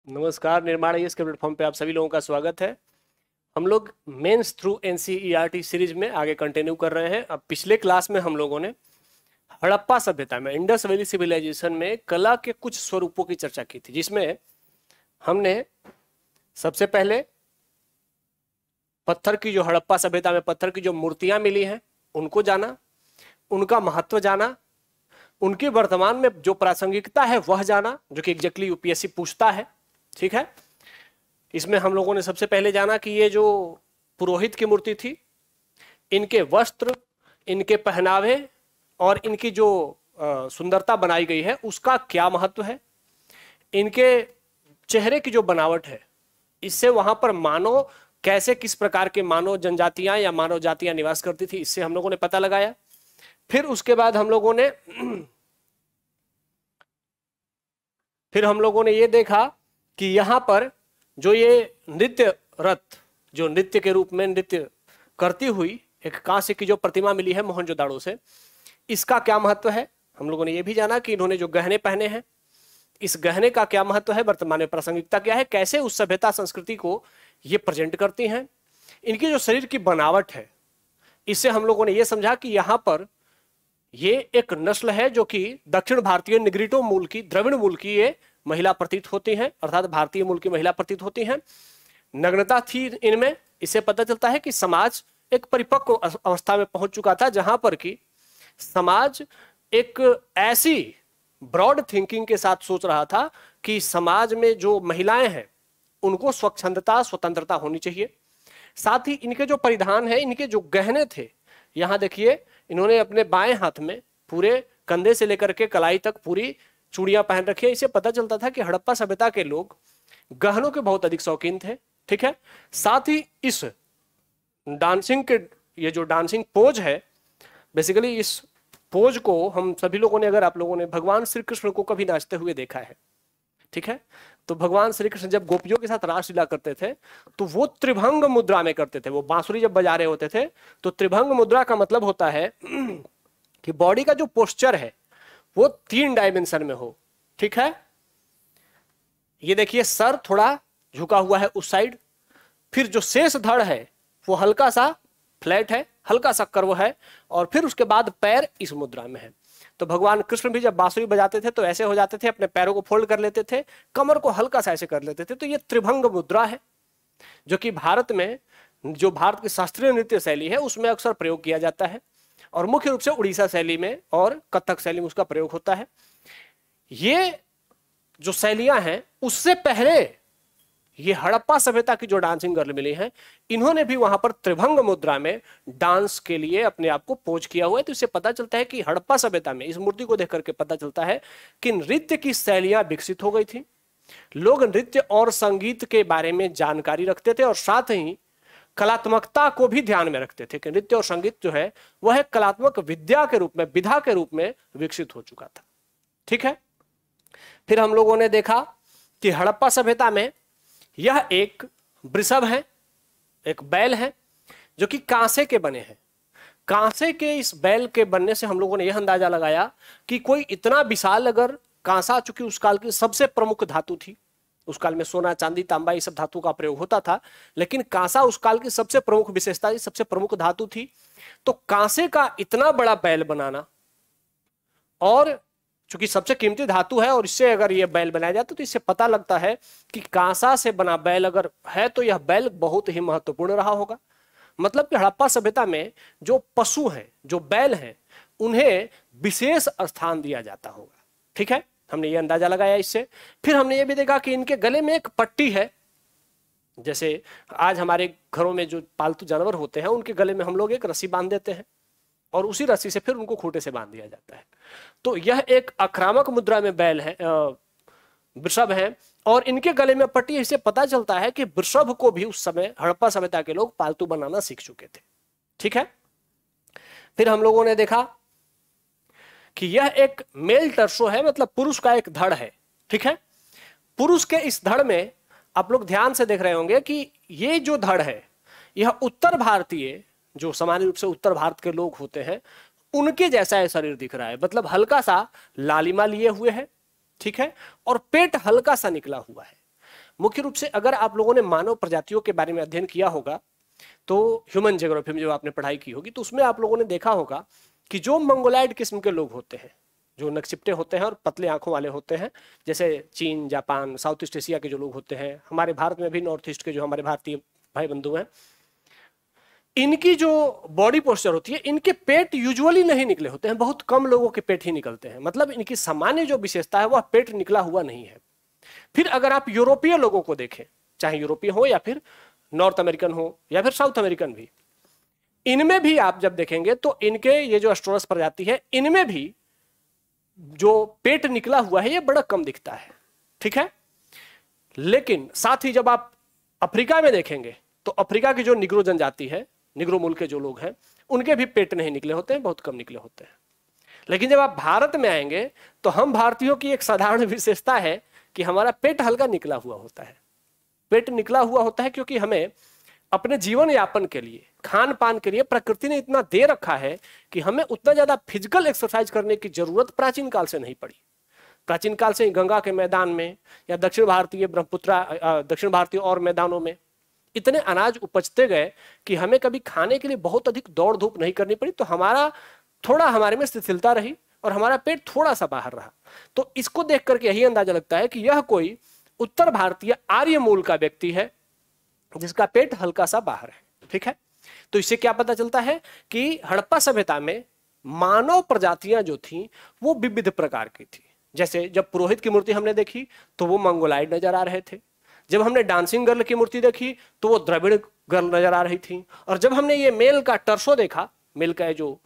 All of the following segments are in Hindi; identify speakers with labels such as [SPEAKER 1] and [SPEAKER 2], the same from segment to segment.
[SPEAKER 1] नमस्कार, निर्माण IAS के प्लेटफॉर्म पे आप सभी लोगों का स्वागत है। हम लोग मेंस थ्रू NCERT सीरीज में आगे कंटिन्यू कर रहे हैं। अब पिछले क्लास में हम लोगों ने हड़प्पा सभ्यता में, इंडस वैली सिविलाइजेशन में कला के कुछ स्वरूपों की चर्चा की थी, जिसमें हमने सबसे पहले पत्थर की, जो हड़प्पा सभ्यता में पत्थर की जो मूर्तियां मिली हैं उनको जाना, उनका महत्व जाना, उनकी वर्तमान में जो प्रासंगिकता है वह जाना, जो कि एग्जैक्टली UPSC पूछता है। ठीक है, इसमें हम लोगों ने सबसे पहले जाना कि ये जो पुरोहित की मूर्ति थी, इनके वस्त्र, इनके पहनावे और इनकी जो सुंदरता बनाई गई है उसका क्या महत्व है। इनके चेहरे की जो बनावट है, इससे वहां पर मानव कैसे, किस प्रकार के मानव जनजातियां या मानव जातियां निवास करती थी, इससे हम लोगों ने पता लगाया। फिर उसके बाद हम लोगों ने ये देखा कि यहां पर जो ये नृत्य रथ, जो नृत्य के रूप में नृत्य करती हुई एक कांस्य की जो प्रतिमा मिली है मोहनजोदाड़ो से, इसका क्या महत्व है। हम लोगों ने ये भी जाना कि इन्होंने जो गहने पहने हैं, इस गहने का क्या महत्व है, वर्तमान में प्रासंगिकता क्या है, कैसे उस सभ्यता संस्कृति को ये प्रेजेंट करती हैं। इनकी जो शरीर की बनावट है, इससे हम लोगों ने ये समझा कि यहां पर ये एक नस्ल है जो कि दक्षिण भारतीय निग्रिटो मूल की, द्रविड़ मूल की ये महिला प्रतीत होती हैं, अर्थात भारतीय मूल की महिला प्रतीत होती हैं। नग्नता थी इनमें, इससे पता चलता है कि समाज एक परिपक्व अवस्था में पहुंच चुका था, जहां पर कि समाज एक ऐसी ब्रॉड थिंकिंग के साथ सोच रहा था कि समाज में जो महिलाएं हैं उनको स्वच्छंदता, स्वतंत्रता होनी चाहिए। साथ ही इनके जो परिधान है, इनके जो गहने थे, यहां देखिए इन्होंने अपने बाएं हाथ में पूरे कंधे से लेकर के कलाई तक पूरी चूड़ियां पहन रखी है। इससे पता चलता था कि हड़प्पा सभ्यता के लोग गहनों के बहुत अधिक शौकीन थे। ठीक है, साथ ही इस डांसिंग के, ये जो डांसिंग पोज है, बेसिकली इस पोज को हम सभी लोगों ने, अगर आप लोगों ने भगवान श्री कृष्ण को कभी नाचते हुए देखा है, ठीक है, तो भगवान श्री कृष्ण जब गोपियों के साथ रासलीला करते थे तो वो त्रिभंग मुद्रा में करते थे। वो बांसुरी जब बजा रहे होते थे तो त्रिभंग मुद्रा का मतलब होता है कि बॉडी का जो पोस्चर है वो 3 डायमेंशन में हो। ठीक है, ये देखिए सर थोड़ा झुका हुआ है उस साइड, फिर जो शेष धड़ है वो हल्का सा फ्लैट है, हल्का सा कर्व है, और फिर उसके बाद पैर इस मुद्रा में है। तो भगवान कृष्ण भी जब बांसुरी बजाते थे तो ऐसे हो जाते थे, अपने पैरों को फोल्ड कर लेते थे, कमर को हल्का सा ऐसे कर लेते थे। तो ये त्रिभंग मुद्रा है, जो कि भारत में, जो भारत की शास्त्रीय नृत्य शैली है उसमें अक्सर प्रयोग किया जाता है, और मुख्य रूप से उड़ीसा शैली में और कथक शैली में उसका प्रयोग होता है। ये जो शैलियां हैं, उससे पहले ये हड़प्पा सभ्यता की जो डांसिंग गर्ल मिली हैं, इन्होंने भी वहां पर त्रिभंग मुद्रा में डांस के लिए अपने आप को पोज किया हुआ है। तो इससे पता चलता है कि हड़प्पा सभ्यता में, इस मूर्ति को देख करके पता चलता है कि नृत्य की शैलियां विकसित हो गई थी। लोग नृत्य और संगीत के बारे में जानकारी रखते थे, और साथ ही कलात्मकता को भी ध्यान में रखते थे कि नृत्य और संगीत जो है वह कलात्मक विद्या के रूप में, विधा के रूप में विकसित हो चुका था। ठीक है, फिर हम लोगों ने देखा कि हड़प्पा सभ्यता में यह एक वृषभ है, एक बैल है, जो कि कांसे के बने हैं। कांसे के इस बैल के बनने से हम लोगों ने यह अंदाजा लगाया कि कोई इतना विशाल, अगर कांसा चूंकि उस काल की सबसे प्रमुख धातु थी, उस काल में सोना, चांदी, तांबा ये सब धातु का प्रयोग होता था, लेकिन कांसा उस काल की सबसे प्रमुख विशेषता, सबसे प्रमुख धातु थी। तो कांसे का इतना बड़ा बैल बनाना, और चूंकि सबसे कीमती धातु है और इससे अगर ये बैल बनाया जाता तो इससे पता लगता है कि कांसा से बना बैल अगर है तो यह बैल बहुत ही महत्वपूर्ण रहा होगा। मतलब कि हड़प्पा सभ्यता में जो पशु हैं, जो बैल हैं, उन्हें विशेष स्थान दिया जाता होगा। ठीक है, हमने ये अंदाजा लगाया इससे। फिर हमने ये भी देखा कि इनके गले में एक पट्टी है, जैसे आज हमारे घरों में जो पालतू जानवर होते हैं उनके गले में हम लोग एक रस्सी बांध देते हैं, और उसी रस्सी से फिर उनको खूंटे से बांध दिया जाता है। तो यह एक आक्रामक मुद्रा में बैल है, वृषभ है, और इनके गले में पट्टी। इससे पता चलता है कि वृषभ को भी उस समय हड़प्पा सभ्यता के लोग पालतू बनाना सीख चुके थे। ठीक है, फिर हम लोगों ने देखा कि यह एक मेल टर्सो है, मतलब पुरुष का एक धड़ है। ठीक है, पुरुष के इस धड़ में आप लोग ध्यान से देख रहे होंगे कि ये जो धड़ है यह उत्तर भारतीय, जो सामान्य रूप से उत्तर भारत के लोग होते हैं, उनके जैसा है शरीर दिख रहा है, मतलब हल्का सा लालिमा लिए हुए है। ठीक है, और पेट हल्का सा निकला हुआ है। मुख्य रूप से अगर आप लोगों ने मानव प्रजातियों के बारे में अध्ययन किया होगा, तो ह्यूमन ज्योग्राफी में जो आपने पढ़ाई की होगी, तो उसमें आप लोगों ने देखा होगा कि जो मंगोलाइड किस्म के लोग होते हैं, जो नकचिपटे होते हैं और पतले आंखों वाले होते हैं, जैसे चीन, जापान, साउथ ईस्ट एशिया के जो लोग होते हैं, हमारे भारत में भी नॉर्थ ईस्ट के जो हमारे भारतीय भाई बंधु हैं, इनकी जो बॉडी पोस्चर होती है, इनके पेट यूजुअली नहीं निकले होते हैं, बहुत कम लोगों के पेट ही निकलते हैं। मतलब इनकी सामान्य जो विशेषता है वह पेट निकला हुआ नहीं है। फिर अगर आप यूरोपीय लोगों को देखें, चाहे यूरोपीय हो या फिर नॉर्थ अमेरिकन हो या फिर साउथ अमेरिकन भी, इनमें भी आप जब देखेंगे तो इनके ये जो एस्ट्रोरस प्रजाति है, इनमें भी जो पेट निकला हुआ है ये बड़ा कम दिखता है, ठीक है। लेकिन साथ ही जब आप अफ्रीका में देखेंगे तो अफ्रीका की जो निग्रो जनजाति है, निग्रो मूल के जो लोग हैं, उनके भी पेट नहीं निकले होते हैं, बहुत कम निकले होते हैं। लेकिन जब आप भारत में आएंगे तो हम भारतीयों की एक साधारण विशेषता है कि हमारा पेट हल्का निकला हुआ होता है। पेट निकला हुआ होता है क्योंकि हमें अपने जीवन यापन के लिए, खान पान के लिए प्रकृति ने इतना दे रखा है कि हमें उतना ज्यादा फिजिकल एक्सरसाइज करने की जरूरत प्राचीन काल से नहीं पड़ी। प्राचीन काल से गंगा के मैदान में या दक्षिण भारतीय ब्रह्मपुत्रा, दक्षिण भारतीय और मैदानों में इतने अनाज उपजते गए कि हमें कभी खाने के लिए बहुत अधिक दौड़ धूप नहीं करनी पड़ी। तो हमारा थोड़ा हमारे में शिथिलता रही और हमारा पेट थोड़ा सा बाहर रहा। तो इसको देख करके यही अंदाजा लगता है कि यह कोई उत्तर भारतीय आर्य मूल का व्यक्ति है जिसका पेट हल्का सा बाहर है, ठीक है। तो इससे क्या पता चलता है कि हड़प्पा सभ्यता में मानव प्रजातियां जो थी वो विविध प्रकार की थी। जैसे जब पुरोहित की मूर्ति हमने देखी तो वो मंगोलाइड नजर आ रहे थे, जब हमने डांसिंग गर्ल की मूर्ति देखी तो वो द्रविड़ गर्ल नजर आ रही थी, और जब हमने ये मेल का टर्सो देखा, मेल का जो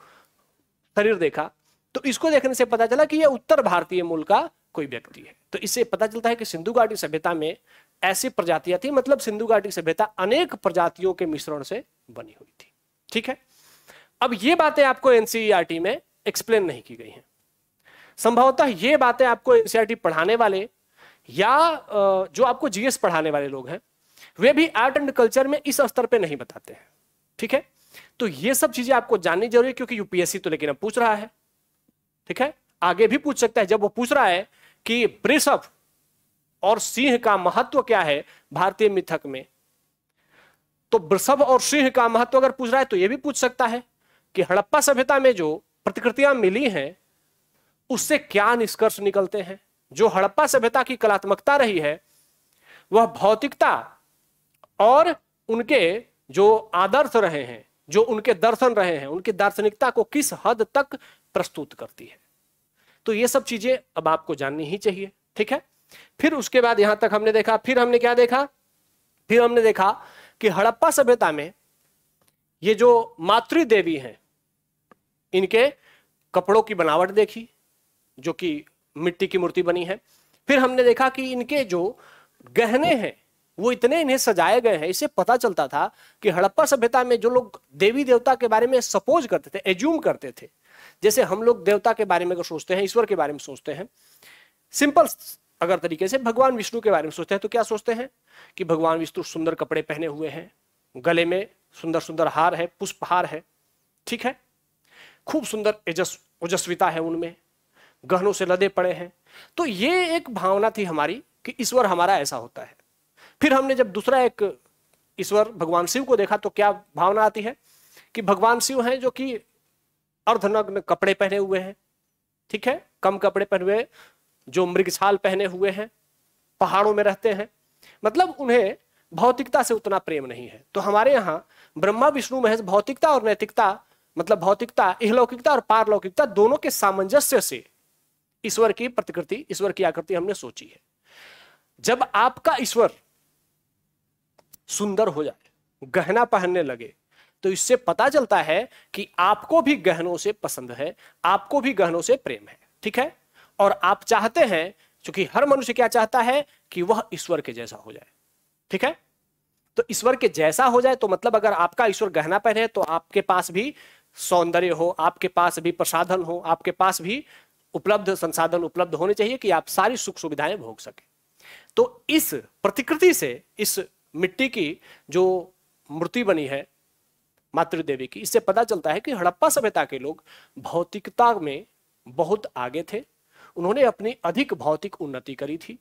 [SPEAKER 1] शरीर देखा, तो इसको देखने से पता चला कि ये उत्तर भारतीय मूल का कोई व्यक्ति है। तो इससे पता चलता है कि सिंधु घाटी सभ्यता में ऐसी प्रजातियां थी, मतलब सिंधु घाटी सभ्यता अनेक प्रजातियों के मिश्रण से बनी हुई थी, ठीक है। अब ये बातें आपको एनसीईआरटी में एक्सप्लेन नहीं की गई हैं। संभवतः ये बातें आपको एनसीईआरटी पढ़ाने वाले या जो आपको जीएस पढ़ाने वाले लोग हैं वे भी आर्ट एंड कल्चर में इस स्तर पे नहीं बताते हैं, ठीक है। तो ये सब चीजें आपको जाननी जरूरी है, क्योंकि यूपीएससी तो लेकिन अब पूछ रहा है, ठीक है, आगे भी पूछ सकता है। जब वो पूछ रहा है कि वृषभ और सिंह का महत्व क्या है भारतीय मिथक में, तो वृषभ और सिंह का महत्व अगर पूछ रहा है तो यह भी पूछ सकता है कि हड़प्पा सभ्यता में जो प्रतिकृतियां मिली हैं उससे क्या निष्कर्ष निकलते हैं। जो हड़प्पा सभ्यता की कलात्मकता रही है वह भौतिकता और उनके जो आदर्श रहे हैं, जो उनके दर्शन रहे हैं, उनकी दार्शनिकता को किस हद तक प्रस्तुत करती है। तो ये सब चीजें अब आपको जाननी ही चाहिए, ठीक है। फिर उसके बाद यहां तक हमने देखा, फिर हमने क्या देखा, फिर हमने देखा कि हड़प्पा सभ्यता में ये जो मातृ देवी हैं इनके कपड़ों की बनावट देखी जो कि मिट्टी की मूर्ति बनी है। फिर हमने देखा कि इनके जो गहने हैं वो इतने इन्हें सजाए गए हैं, इससे पता चलता था कि हड़प्पा सभ्यता में जो लोग देवी देवता के बारे में सपोज करते थे, एज्यूम करते थे, जैसे हम लोग देवता के बारे में अगर सोचते हैं, ईश्वर के बारे में सोचते हैं, सिंपल अगर तरीके से भगवान विष्णु के बारे में सोचते हैं तो क्या सोचते हैं कि भगवान विष्णु सुंदर कपड़े पहने हुए हैं, गले में सुंदर सुंदर हार है, पुष्पहार है, ठीक है, खूब सुंदर ओजस्विता है, उनमें गहनों से लदे पड़े हैं। तो ये एक भावना थी हमारी कि ईश्वर हमारा ऐसा होता है। फिर हमने जब दूसरा एक ईश्वर भगवान शिव को देखा तो क्या भावना आती है कि भगवान शिव हैं जो कि अर्धनग्न कपड़े पहने हुए हैं, ठीक है, कम कपड़े पहने हुए, जो मृगछाल पहने हुए हैं, पहाड़ों में रहते हैं, मतलब उन्हें भौतिकता से उतना प्रेम नहीं है। तो हमारे यहाँ ब्रह्मा विष्णु महेश भौतिकता और नैतिकता, मतलब भौतिकता, इहलौकिकता और पारलौकिकता दोनों के सामंजस्य से ईश्वर की प्रतिकृति, ईश्वर की आकृति हमने सोची है। जब आपका ईश्वर सुंदर हो जाए, गहना पहनने लगे, तो इससे पता चलता है कि आपको भी गहनों से पसंद है, आपको भी गहनों से प्रेम है, ठीक है। और आप चाहते हैं, क्योंकि हर मनुष्य क्या चाहता है कि वह ईश्वर के जैसा हो जाए, ठीक है। तो ईश्वर के जैसा हो जाए तो मतलब अगर आपका ईश्वर गहना पहने तो आपके पास भी सौंदर्य हो, आपके पास भी प्रसाधन हो, आपके पास भी उपलब्ध संसाधन उपलब्ध होने चाहिए कि आप सारी सुख सुविधाएं भोग सके। तो इस प्रतिकृति से, इस मिट्टी की जो मूर्ति बनी है मातृ देवी की, इससे पता चलता है कि हड़प्पा सभ्यता के लोग भौतिकता में बहुत आगे थे। उन्होंने अपनी अधिक भौतिक उन्नति करी थी।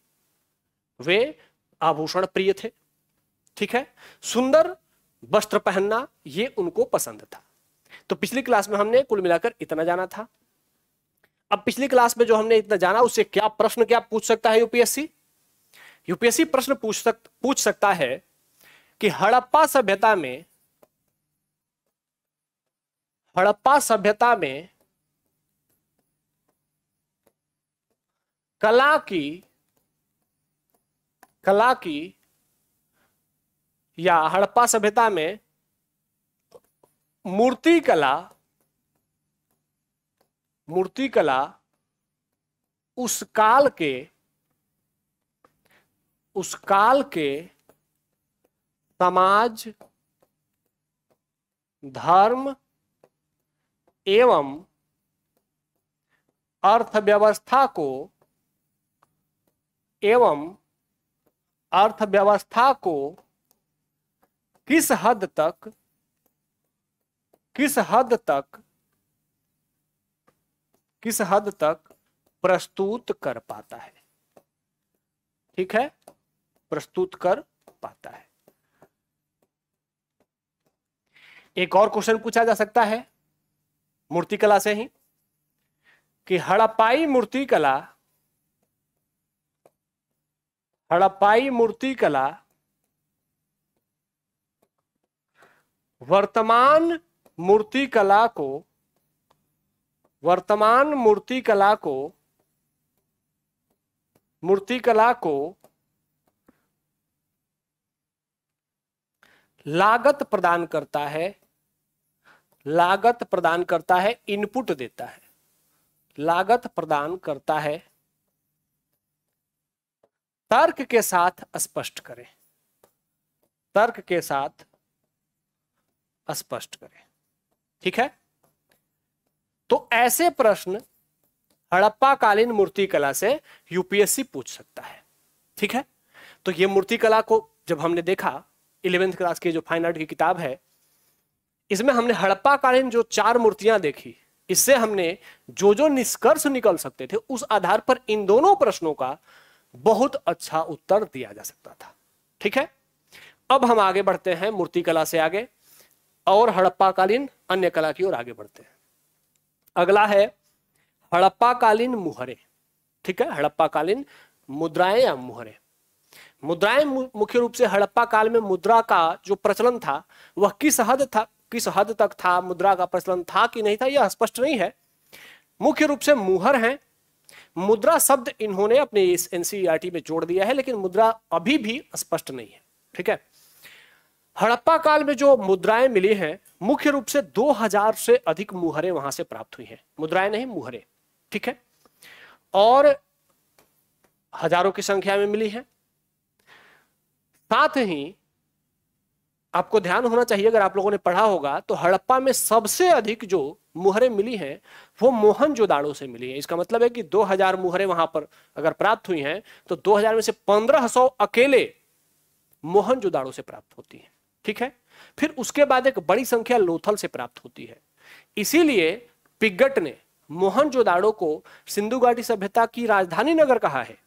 [SPEAKER 1] वे आभूषण प्रिय थे, ठीक है, सुंदर वस्त्र पहनना ये उनको पसंद था। तो पिछली क्लास में हमने कुल मिलाकर इतना जाना था। अब पिछली क्लास में जो हमने इतना जाना उससे क्या प्रश्न क्या पूछ सकता है यूपीएससी? यूपीएससी प्रश्न पूछ सकता है कि हड़प्पा सभ्यता में कला की या हड़प्पा सभ्यता में मूर्ति कला उस काल के समाज, धर्म एवं अर्थव्यवस्था को किस हद तक प्रस्तुत कर पाता है, ठीक है, प्रस्तुत कर पाता है। एक और क्वेश्चन पूछा जा सकता है मूर्तिकला से ही कि हड़प्पाई मूर्तिकला वर्तमान मूर्तिकला को लागत प्रदान करता है, इनपुट देता है, लागत प्रदान करता है। तर्क के साथ स्पष्ट करें, ठीक है। तो ऐसे प्रश्न हड़प्पा कालीन मूर्तिकला से यूपीएससी पूछ सकता है, ठीक है। तो ये मूर्तिकला को जब हमने देखा 11th क्लास की जो फाइन आर्ट की किताब है, इसमें हमने हड़प्पा कालीन जो 4 मूर्तियां देखी, इससे हमने जो निष्कर्ष निकल सकते थे उस आधार पर इन दोनों प्रश्नों का बहुत अच्छा उत्तर दिया जा सकता था, ठीक है। अब हम आगे बढ़ते हैं मूर्तिकला से आगे और हड़प्पा कालीन अन्य कला की ओर आगे बढ़ते हैं। अगला है हड़प्पा कालीन मुहरे, ठीक है, हड़प्पा कालीन मुद्राएं या मुहरे। मुद्राएं मुख्य रूप से हड़प्पा काल में मुद्रा का जो प्रचलन था वह किस हद तक था, मुद्रा का प्रचलन था कि नहीं था यह स्पष्ट नहीं है। मुख्य रूप से मुहर हैं। मुद्रा शब्द इन्होंने अपने इस एनसीईआरटी में जोड़ दिया है, लेकिन मुद्रा अभी भी स्पष्ट नहीं है, ठीक है। हड़प्पा काल में जो मुद्राएं मिली हैं मुख्य रूप से 2000 से अधिक मुहरें वहां से प्राप्त हुई हैं, मुद्राएं नहीं मुहरें, ठीक है, और हजारों की संख्या में मिली है। साथ ही आपको ध्यान होना चाहिए, अगर आप लोगों ने पढ़ा होगा तो हड़प्पा में सबसे अधिक जो मुहरें मिली हैं वो मोहनजोदाड़ो से मिली है। इसका मतलब है कि 2000 मुहरें वहां पर अगर प्राप्त हुई हैं तो 2000 में से 1500 अकेले मोहनजोदाड़ो से प्राप्त होती है, ठीक है। फिर उसके बाद एक बड़ी संख्या लोथल से प्राप्त होती है। इसीलिए पिगट ने मोहनजोदाड़ो को सिंधु घाटी सभ्यता की राजधानी नगर कहा है,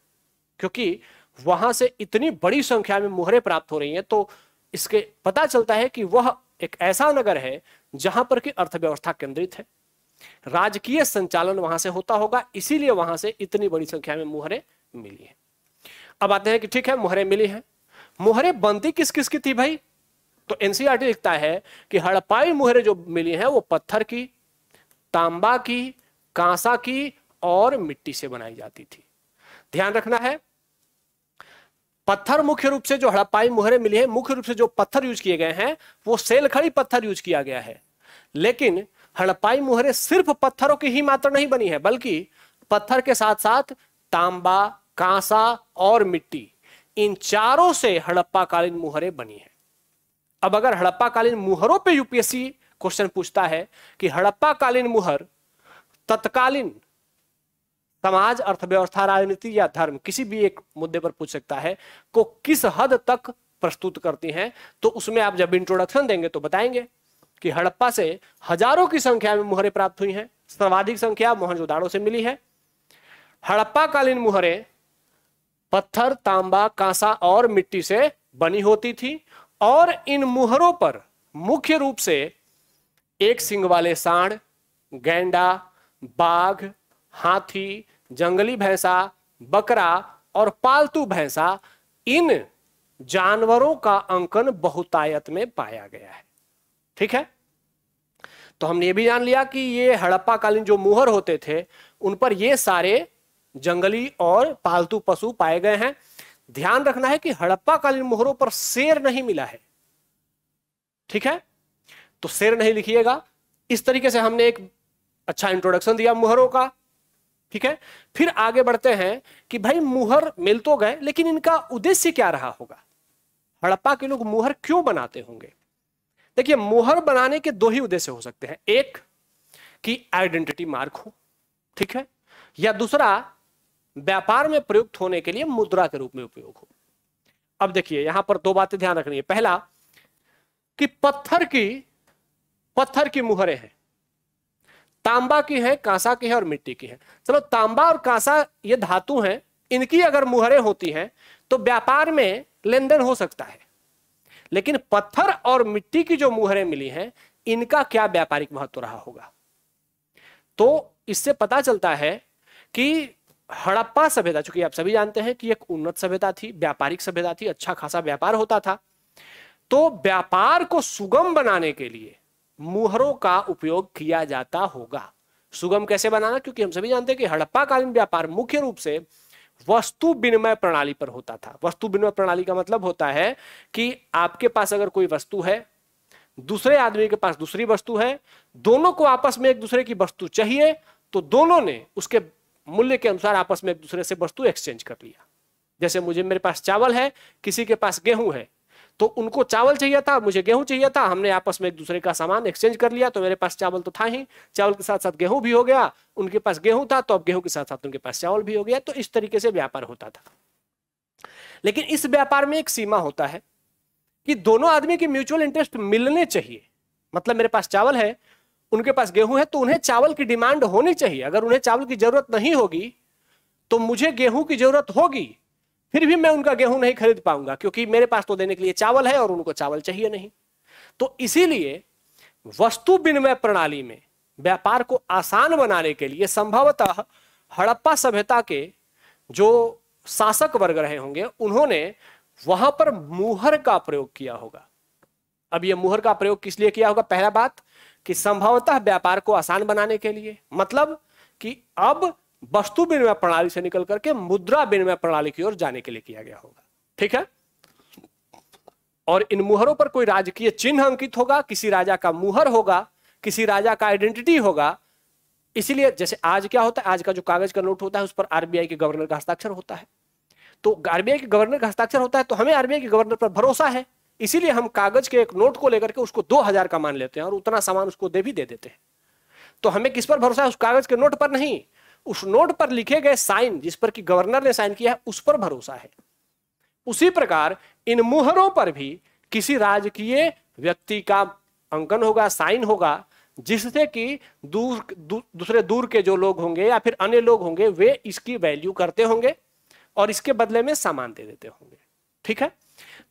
[SPEAKER 1] क्योंकि वहां से इतनी बड़ी संख्या में मुहरें प्राप्त हो रही हैं। तो इसके पता चलता है कि वह एक ऐसा नगर है जहां पर की अर्थव्यवस्था केंद्रित है, राजकीय संचालन वहां से होता होगा, इसीलिए वहां से इतनी बड़ी संख्या में मुहरें मिली है। अब आते हैं कि ठीक है मुहरें मिली हैं, मुहरें बनती किस किस की थी भाई? तो एनसीईआरटी लिखता है कि हड़प्पाई मुहरें जो मिली हैं वो पत्थर की, तांबा की, कांसा की और मिट्टी से बनाई जाती थी। ध्यान रखना है, पत्थर मुख्य रूप से जो हड़प्पाई मुहरें मिली है मुख्य रूप से जो पत्थर यूज किए गए हैं वो सेलखड़ी पत्थर यूज किया गया है। लेकिन हड़प्पाई मुहरें सिर्फ पत्थरों की ही मात्र नहीं बनी है, बल्कि पत्थर के साथ साथ तांबा, कांसा और मिट्टी, इन चारों से हड़प्पा कालीन मुहरें बनी है। अब अगर हड़प्पा कालीन मुहरों पे यूपीएससी क्वेश्चन पूछता है कि हड़प्पा कालीन मुहर तत्कालीन समाज, अर्थव्यवस्था, राजनीति या धर्म किसी भी एक मुद्दे पर पूछ सकता है को किस हद तक प्रस्तुत करती हैं, तो उसमें आप जब इंट्रोडक्शन देंगे तो बताएंगे कि हड़प्पा से हजारों की संख्या में मुहरें प्राप्त हुई हैं, सर्वाधिक संख्या मोहनजोदाड़ो से मिली है। हड़प्पा कालीन मुहरें पत्थर, तांबा, कांसा और मिट्टी से बनी होती थी और इन मुहरों पर मुख्य रूप से एक सींग वाले सांड, गैंडा, बाघ, हाथी, जंगली भैंसा, बकरा और पालतू भैंसा, इन जानवरों का अंकन बहुतायत में पाया गया है। ठीक है, तो हमने ये भी जान लिया कि ये हड़प्पा कालीन जो मुहर होते थे उन पर ये सारे जंगली और पालतू पशु पाए गए हैं। ध्यान रखना है कि हड़प्पा कालीन मुहरों पर शेर नहीं मिला है। ठीक है, तो शेर नहीं लिखिएगा। इस तरीके से हमने एक अच्छा इंट्रोडक्शन दिया मुहरों का। ठीक है, फिर आगे बढ़ते हैं कि भाई मुहर मिल तो गए, लेकिन इनका उद्देश्य क्या रहा होगा? हड़प्पा के लोग मुहर क्यों बनाते होंगे? देखिए, मुहर बनाने के दो ही उद्देश्य हो सकते हैं। एक कि आइडेंटिटी मार्क हो, ठीक है, या दूसरा व्यापार में प्रयुक्त होने के लिए मुद्रा के रूप में उपयोग हो। अब देखिए, यहां पर दो बातें ध्यान रखनी है। पहला कि पत्थर की मुहरें हैं, तांबा की है, कांसा की है और मिट्टी की है। चलो, तांबा और कांसा ये धातु हैं, इनकी अगर मुहरें होती हैं तो व्यापार में लेन देन हो सकता है। लेकिन पत्थर और मिट्टी की जो मुहरें मिली हैं, इनका क्या व्यापारिक महत्व रहा होगा? तो इससे पता चलता है कि हड़प्पा सभ्यता, चूंकि आप सभी जानते हैं कि एक उन्नत सभ्यता थी, व्यापारिक सभ्यता थी, अच्छा खासा व्यापार होता था। तो व्यापार को सुगम बनाने के लिए मुहरों का उपयोग किया जाता होगा। सुगम कैसे बनाना? क्योंकि हम सभी जानते हैं कि हड़प्पा कालीन व्यापार मुख्य रूप से वस्तु विनिमय प्रणाली पर होता था। वस्तु विनिमय प्रणाली का मतलब होता है कि आपके पास अगर कोई वस्तु है, दूसरे आदमी के पास दूसरी वस्तु है, दोनों को आपस में एक दूसरे की वस्तु चाहिए, तो दोनों ने उसके मूल्य के अनुसार आपस में एक दूसरे से वस्तु एक्सचेंज कर लिया। जैसे मेरे पास चावल है, किसी के पास गेहूं है, तो उनको चावल चाहिए था, मुझे गेहूं चाहिए था, हमने आपस में एक दूसरे का सामान एक्सचेंज कर लिया। तो मेरे पास चावल तो था ही, चावल के साथ साथ गेहूं भी हो गया, उनके पास गेहूं था तो अब गेहूं के साथ साथ उनके पास चावल भी हो गया। तो इस तरीके से व्यापार होता था। लेकिन इस व्यापार में एक सीमा होता है कि दोनों आदमी की म्यूचुअल इंटरेस्ट मिलने चाहिए। मतलब मेरे पास चावल है, उनके पास गेहूं है, तो उन्हें चावल की डिमांड होनी चाहिए। अगर उन्हें चावल की जरूरत नहीं होगी तो मुझे गेहूं की जरूरत होगी, फिर भी मैं उनका गेहूं नहीं खरीद पाऊंगा, क्योंकि मेरे पास तो देने के लिए चावल है और उनको चावल चाहिए नहीं। तो इसीलिए वस्तु विनिमय प्रणाली में व्यापार को आसान बनाने के लिए संभवतः हड़प्पा सभ्यता के जो शासक वर्ग रहे होंगे, उन्होंने वहां पर मुहर का प्रयोग किया होगा। अब यह मुहर का प्रयोग किस लिए किया होगा? पहला बात कि संभवतः व्यापार को आसान बनाने के लिए, मतलब कि अब वस्तु विनिमय प्रणाली से निकल करके मुद्रा विनिमय प्रणाली की ओर जाने के लिए किया गया होगा। ठीक है, और इन मुहरों पर कोई राजकीय चिन्ह अंकित होगा, किसी राजा का मुहर होगा, किसी राजा का आइडेंटिटी होगा। इसीलिए जैसे आज क्या होता है, आज का जो कागज का नोट होता है उस पर आरबीआई के गवर्नर का हस्ताक्षर होता है। तो आरबीआई के गवर्नर का हस्ताक्षर होता है तो हमें आरबीआई के गवर्नर पर भरोसा है, इसीलिए हम कागज के एक नोट को लेकर के उसको 2000 का मान लेते हैं और उतना सामान उसको भी दे देते हैं। तो हमें किस पर भरोसा है? उस कागज के नोट पर नहीं, उस नोट पर लिखे गए साइन, जिस पर कि गवर्नर ने साइन किया है, उस पर भरोसा है। उसी प्रकार इन मुहरों पर भी किसी राजकीय व्यक्ति का अंकन होगा, साइन होगा, जिससे कि दूसरे दूर के जो लोग होंगे या फिर अन्य लोग होंगे, वे इसकी वैल्यू करते होंगे और इसके बदले में सामान दे देते होंगे। ठीक है,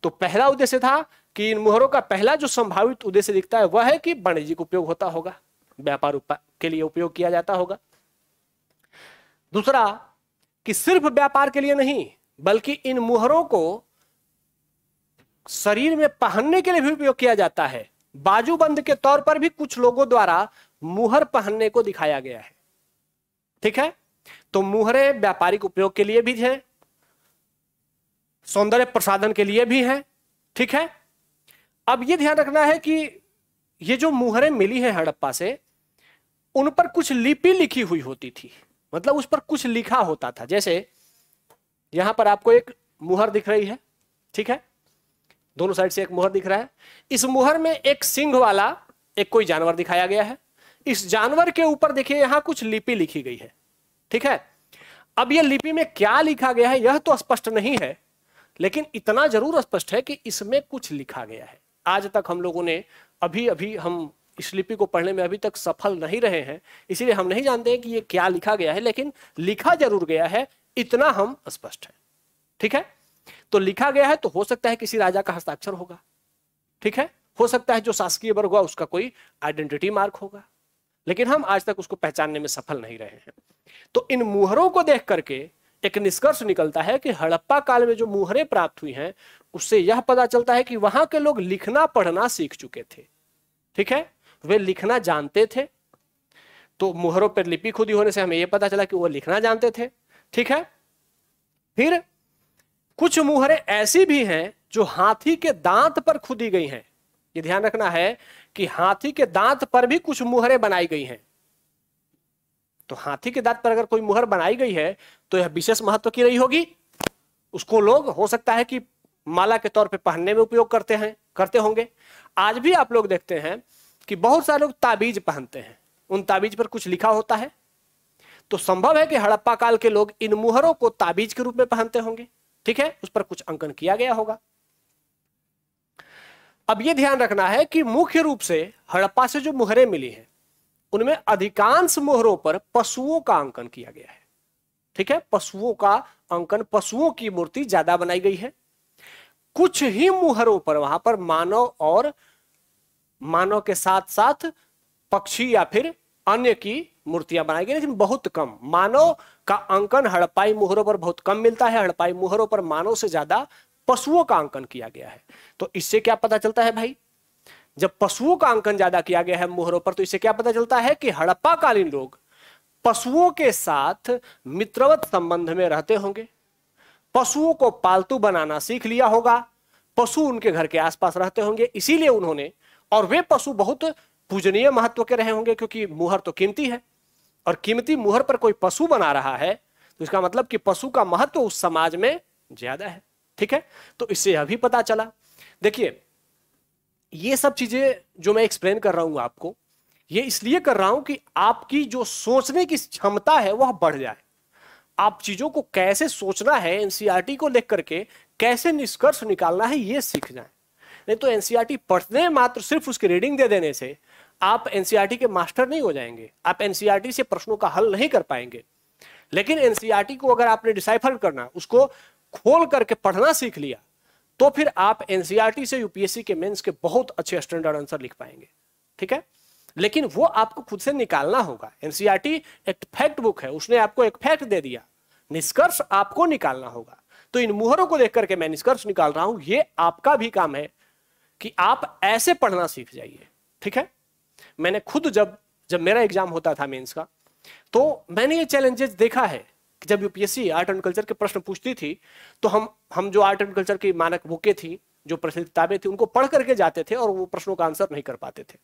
[SPEAKER 1] तो पहला उद्देश्य था कि इन मुहरों का पहला जो संभावित उद्देश्य दिखता है वह है कि वाणिज्यिक उपयोग होता होगा, व्यापार के लिए उपयोग किया जाता होगा। दूसरा कि सिर्फ व्यापार के लिए नहीं, बल्कि इन मुहरों को शरीर में पहनने के लिए भी उपयोग किया जाता है। बाजूबंद के तौर पर भी कुछ लोगों द्वारा मुहर पहनने को दिखाया गया है। ठीक है, तो मुहरें व्यापारिक उपयोग के लिए भी हैं, सौंदर्य प्रसाधन के लिए भी हैं। ठीक है, अब यह ध्यान रखना है कि ये जो मुहरें मिली हैं हड़प्पा से, उन पर कुछ लिपि लिखी हुई होती थी, मतलब उस पर कुछ लिखा होता था। जैसे यहां पर आपको एक मुहर दिख रही है, ठीक है, दोनों साइड से एक मुहर दिख रहा है। इस मुहर में एक सिंह वाला एक कोई जानवर दिखाया गया है। इस जानवर के ऊपर देखिए यहां कुछ लिपि लिखी गई है। ठीक है, अब यह लिपि में क्या लिखा गया है यह तो स्पष्ट नहीं है, लेकिन इतना जरूर स्पष्ट है कि इसमें कुछ लिखा गया है। आज तक हम लोगों ने अभी हम इस लिपि को पढ़ने में अभी तक सफल नहीं रहे हैं, इसीलिए हम नहीं जानते हैं कि ये क्या लिखा गया है, लेकिन लिखा जरूर गया है, इतना हम स्पष्ट है। ठीक है, तो लिखा गया है तो हो सकता है किसी राजा का हस्ताक्षर होगा, ठीक है, हो सकता है जो शासकीय वर्ग हुआ उसका कोई आइडेंटिटी मार्क होगा, लेकिन हम आज तक उसको पहचानने में सफल नहीं रहे हैं। तो इन मुहरों को देख करके एक निष्कर्ष निकलता है कि हड़प्पा काल में जो मुहरें प्राप्त हुई हैं उससे यह पता चलता है कि वहां के लोग लिखना पढ़ना सीख चुके थे, ठीक है, वे लिखना जानते थे। तो मुहरों पर लिपि खुदी होने से हमें यह पता चला कि वो लिखना जानते थे, ठीक है। फिर कुछ मुहरें ऐसी भी हैं जो हाथी के दांत पर खुदी गई हैं। ये ध्यान रखना है कि हाथी के दांत पर भी कुछ मुहरें बनाई गई हैं। तो हाथी के दांत पर अगर कोई मुहर बनाई गई है तो यह विशेष महत्व की रही होगी। उसको लोग हो सकता है कि माला के तौर पे पहनने में उपयोग करते होंगे। आज भी आप लोग देखते हैं कि बहुत सारे लोग ताबीज पहनते हैं, उन ताबीज पर कुछ लिखा होता है। तो संभव है कि हड़प्पा काल के लोग इन मुहरों को ताबीज के रूप में पहनते होंगे, ठीक है, उस पर कुछ अंकन किया गया होगा। अब यह ध्यान रखना है कि मुख्य रूप से हड़प्पा से जो मुहरें मिली हैं उनमें अधिकांश मुहरों पर पशुओं का अंकन किया गया है, ठीक है, पशुओं का अंकन, पशुओं की मूर्ति ज्यादा बनाई गई है। कुछ ही मुहरों पर वहां पर मानव के साथ साथ पक्षी या फिर अन्य की मूर्तियां बनाई गई, लेकिन बहुत कम। मानव का अंकन हड़प्पाई मुहरों पर बहुत कम मिलता है। हड़प्पाई मुहरों पर मानव से ज्यादा पशुओं का अंकन किया गया है। तो इससे क्या पता चलता है भाई, जब पशुओं का अंकन ज्यादा किया गया है मुहरों पर, तो इससे क्या पता चलता है कि हड़प्पा कालीन लोग पशुओं के साथ मित्रवत संबंध में रहते होंगे, पशुओं को पालतू बनाना सीख लिया होगा, पशु उनके घर के आसपास रहते होंगे, इसीलिए उन्होंने, और वे पशु बहुत पूजनीय महत्व के रहे होंगे, क्योंकि मुहर तो कीमती है और कीमती मुहर पर कोई पशु बना रहा है तो इसका मतलब कि पशु का महत्व उस समाज में ज्यादा है, ठीक है। तो इससे यह भी पता चला। देखिए, ये सब चीजें जो मैं एक्सप्लेन कर रहा हूं आपको, ये इसलिए कर रहा हूं कि आपकी जो सोचने की क्षमता है वह बढ़ जाए। आप चीजों को कैसे सोचना है, एनसीईआरटी को लेकर के कैसे निष्कर्ष निकालना है, ये सीख जाए। नहीं तो एनसीईआरटी पढ़ने मात्र सिर्फ उसकी रीडिंग दे देने से आप एनसीईआरटी के मास्टर नहीं हो जाएंगे, आप एनसीईआरटी से प्रश्नों का हल नहीं कर पाएंगे। लेकिन एनसीईआरटी को अगर आपने डिसाइफर करना, उसको खोल करके पढ़ना सीख लिया, तो फिर आप एनसीईआरटी से यूपीएससी के मेंस के बहुत अच्छे स्टैंडर्ड आंसर लिख पाएंगे, ठीक है। लेकिन वो आपको खुद से निकालना होगा। एनसीईआरटी एक फैक्ट बुक है, उसने आपको एक फैक्ट दे दिया, निष्कर्ष आपको निकालना होगा। तो इन मुहरों को देख करके मैं निष्कर्ष निकाल रहा हूं, ये आपका भी काम है कि आप ऐसे पढ़ना सीख जाइए, ठीक है। मैंने खुद जब मेरा एग्जाम होता था मेंस का, तो मैंने ये चैलेंजेस देखा है कि जब यूपीएससी आर्ट एंड कल्चर के प्रश्न पूछती थी तो हम जो आर्ट एंड कल्चर की मानक बुकें थी, जो प्रचलित किताबें थी, उनको पढ़ करके जाते थे और वो प्रश्नों का आंसर नहीं कर पाते थे।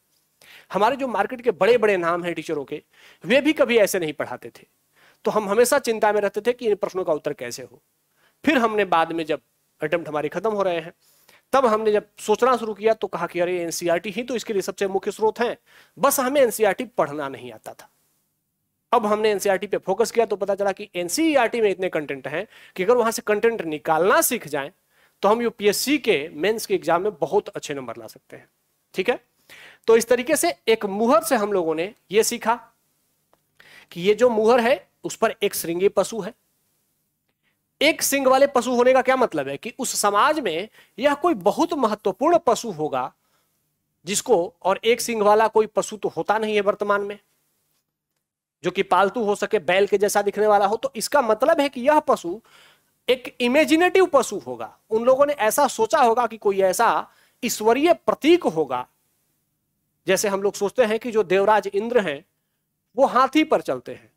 [SPEAKER 1] हमारे जो मार्केट के बड़े बड़े नाम हैं टीचरों के, वे भी कभी ऐसे नहीं पढ़ाते थे। तो हम हमेशा चिंता में रहते थे कि इन प्रश्नों का उत्तर कैसे हो। फिर हमने बाद में, जब अटेम्प्ट हमारे खत्म हो रहे हैं, तब हमने जब सोचना शुरू किया तो कहा कि अरे एनसीईआरटी ही तो इसके लिए सबसे मुख्य स्रोत है, बस हमें एनसीईआरटी पढ़ना नहीं आता था। अब हमने एनसीईआरटी पे फोकस किया तो पता चला कि एनसीईआरटी में इतने कंटेंट हैं कि अगर वहां से कंटेंट निकालना सीख जाएं तो हम यूपीएससी के मेंस के एग्जाम में बहुत अच्छे नंबर ला सकते हैं, ठीक है। तो इस तरीके से एक मुहर से हम लोगों ने यह सीखा कि ये जो मुहर है उस पर एक श्रृंगी पशु है। एक सिंग वाले पशु होने का क्या मतलब है कि उस समाज में यह कोई बहुत महत्वपूर्ण पशु होगा जिसको, और एक सिंग वाला कोई पशु तो होता नहीं है वर्तमान में जो कि पालतू हो सके, बैल के जैसा दिखने वाला हो। तो इसका मतलब है कि यह पशु एक इमेजिनेटिव पशु होगा। उन लोगों ने ऐसा सोचा होगा कि कोई ऐसा ईश्वरीय प्रतीक होगा, जैसे हम लोग सोचते हैं कि जो देवराज इंद्र हैं वो हाथी पर चलते हैं,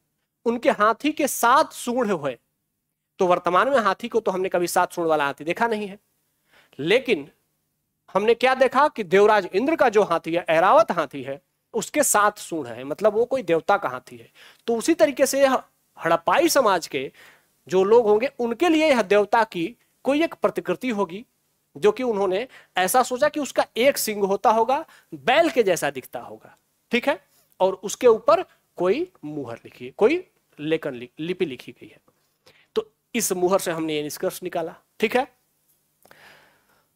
[SPEAKER 1] उनके हाथी के 7 सूंड हुए। तो वर्तमान में हाथी को तो हमने कभी 7 सूंड वाला हाथी देखा नहीं है, लेकिन हमने क्या देखा कि देवराज इंद्र का जो हाथी है, ऐरावत हाथी है, उसके 7 सूंड है, मतलब वो कोई देवता का हाथी है। तो उसी तरीके से हड़प्पाई समाज के जो लोग होंगे उनके लिए यह देवता की कोई एक प्रतिकृति होगी, जो कि उन्होंने ऐसा सोचा कि उसका एक सिंग होता होगा, बैल के जैसा दिखता होगा, ठीक है, और उसके ऊपर कोई मुहर लिखी, कोई लिपि लिखी गई है। तो इस मुहर से हमने ये निष्कर्ष निकाला, ठीक है।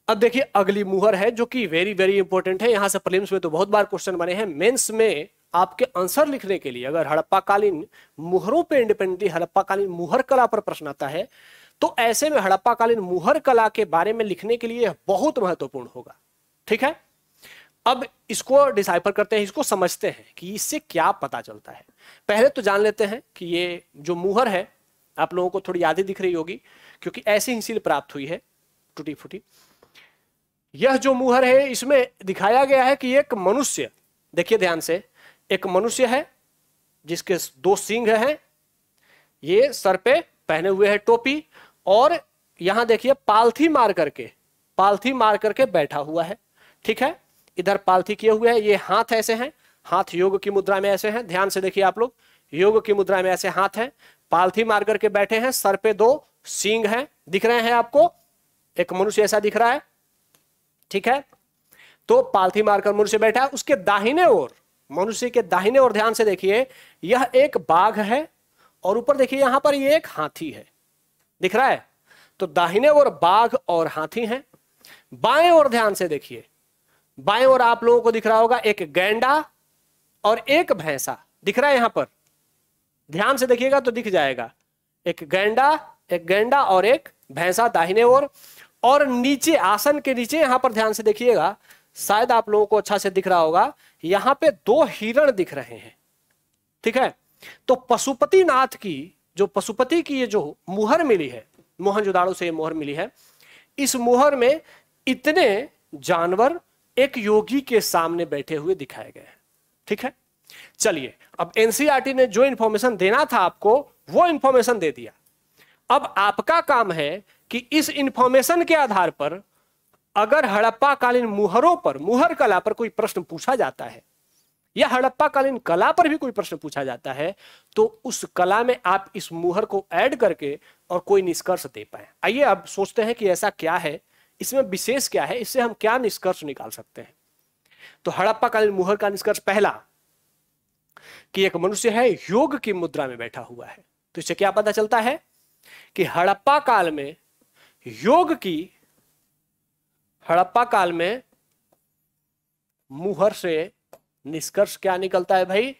[SPEAKER 1] अब देखिए अगली मुहर है जो कि वेरी वेरी इंपॉर्टेंट है। यहां से प्रीलिम्स में तो बहुत बार क्वेश्चन बने हैं, मेंस में आपके आंसर लिखने के लिए अगर हड़प्पा कालीन मुहरों पे इंडिपेंडेंटली हड़प्पा कालीन मुहर कला पर प्रश्न आता है तो ऐसे में हड़प्पा कालीन मुहर कला के बारे में लिखने के लिए यह बहुत महत्वपूर्ण होगा। ठीक है, अब इसको डिसाइफर करते हैं, इसको समझते हैं कि इससे क्या पता चलता है। पहले तो जान लेते हैं कि ये जो मुहर है आप लोगों को थोड़ी यादें दिख रही होगी, क्योंकि ऐसी ही सील प्राप्त हुई है टूटी फूटी। यह जो मुहर है इसमें दिखाया गया है कि एक मनुष्य, देखिए ध्यान से, एक मनुष्य है जिसके 2 सींग हैं, ये सर पे पहने हुए है टोपी, और यहां देखिए पालथी मार करके बैठा हुआ है। ठीक है, इधर पालथी किए हुए है, ये हाथ ऐसे हैं, हाथ योग की मुद्रा में ऐसे हैं, ध्यान से देखिए आप लोग, योग की मुद्रा में ऐसे हाथ हैं, पालथी मार करके बैठे हैं, सर पे 2 सींग हैं, दिख रहे हैं आपको, एक मनुष्य ऐसा दिख रहा है। ठीक है, तो पालथी मारकर मनुष्य बैठा है, उसके दाहिने ओर, मनुष्य के दाहिने ओर ध्यान से देखिए, यह एक बाघ है, और ऊपर देखिए यहां पर ये एक हाथी है, दिख रहा है। तो दाहिने ओर बाघ और हाथी हैं। बाएं ओर ध्यान से देखिए, बाएं ओर आप लोगों को दिख रहा होगा एक गैंडा और एक भैंसा, दिख रहा है यहां पर, ध्यान से देखिएगा तो दिख जाएगा, एक गैंडा और एक भैंसा दाहिने ओर। और नीचे, आसन के नीचे यहां पर ध्यान से देखिएगा, शायद आप लोगों को अच्छा से दिख रहा होगा, यहां पे 2 हिरण दिख रहे हैं। ठीक है, तो पशुपतिनाथ की, जो पशुपति की ये जो मुहर मिली है, मोहनजोदाड़ो से ये मुहर मिली है, इस मुहर में इतने जानवर एक योगी के सामने बैठे हुए दिखाए गए हैं। ठीक है, चलिए अब एनसीईआरटी ने जो इंफॉर्मेशन देना था आपको वो इंफॉर्मेशन दे दिया। अब आपका काम है कि इस इंफॉर्मेशन के आधार पर अगर हड़प्पा कालीन मुहरों पर, मुहर कला पर कोई प्रश्न पूछा जाता है, या हड़प्पा कालीन कला पर भी कोई प्रश्न पूछा जाता है, तो उस कला में आप इस मुहर को ऐड करके और कोई निष्कर्ष दे पाए। आइए अब सोचते हैं कि ऐसा क्या है, इसमें विशेष क्या है, इससे हम क्या निष्कर्ष निकाल सकते हैं। तो हड़प्पा कालीन मुहर का निष्कर्ष पहला कि एक मनुष्य है, योग की मुद्रा में बैठा हुआ है। तो इससे क्या पता चलता है कि हड़प्पा काल में योग की, हड़प्पा काल में मुहर से निष्कर्ष क्या निकलता है भाई,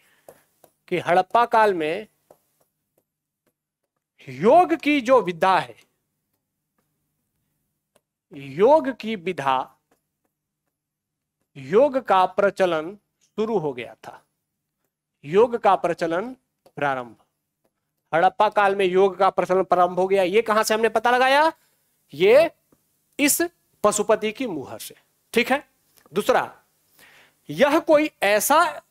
[SPEAKER 1] कि हड़प्पा काल में योग की जो विधा है, योग की विधा, योग का प्रचलन शुरू हो गया था। योग का प्रचलन प्रारंभ, हड़प्पा काल में योग का प्रचलन प्रारंभ हो गया। ये कहां से हमने पता लगाया, ये इस पशुपति की मुहर से। ठीक है, दूसरा, यह कोई ऐसा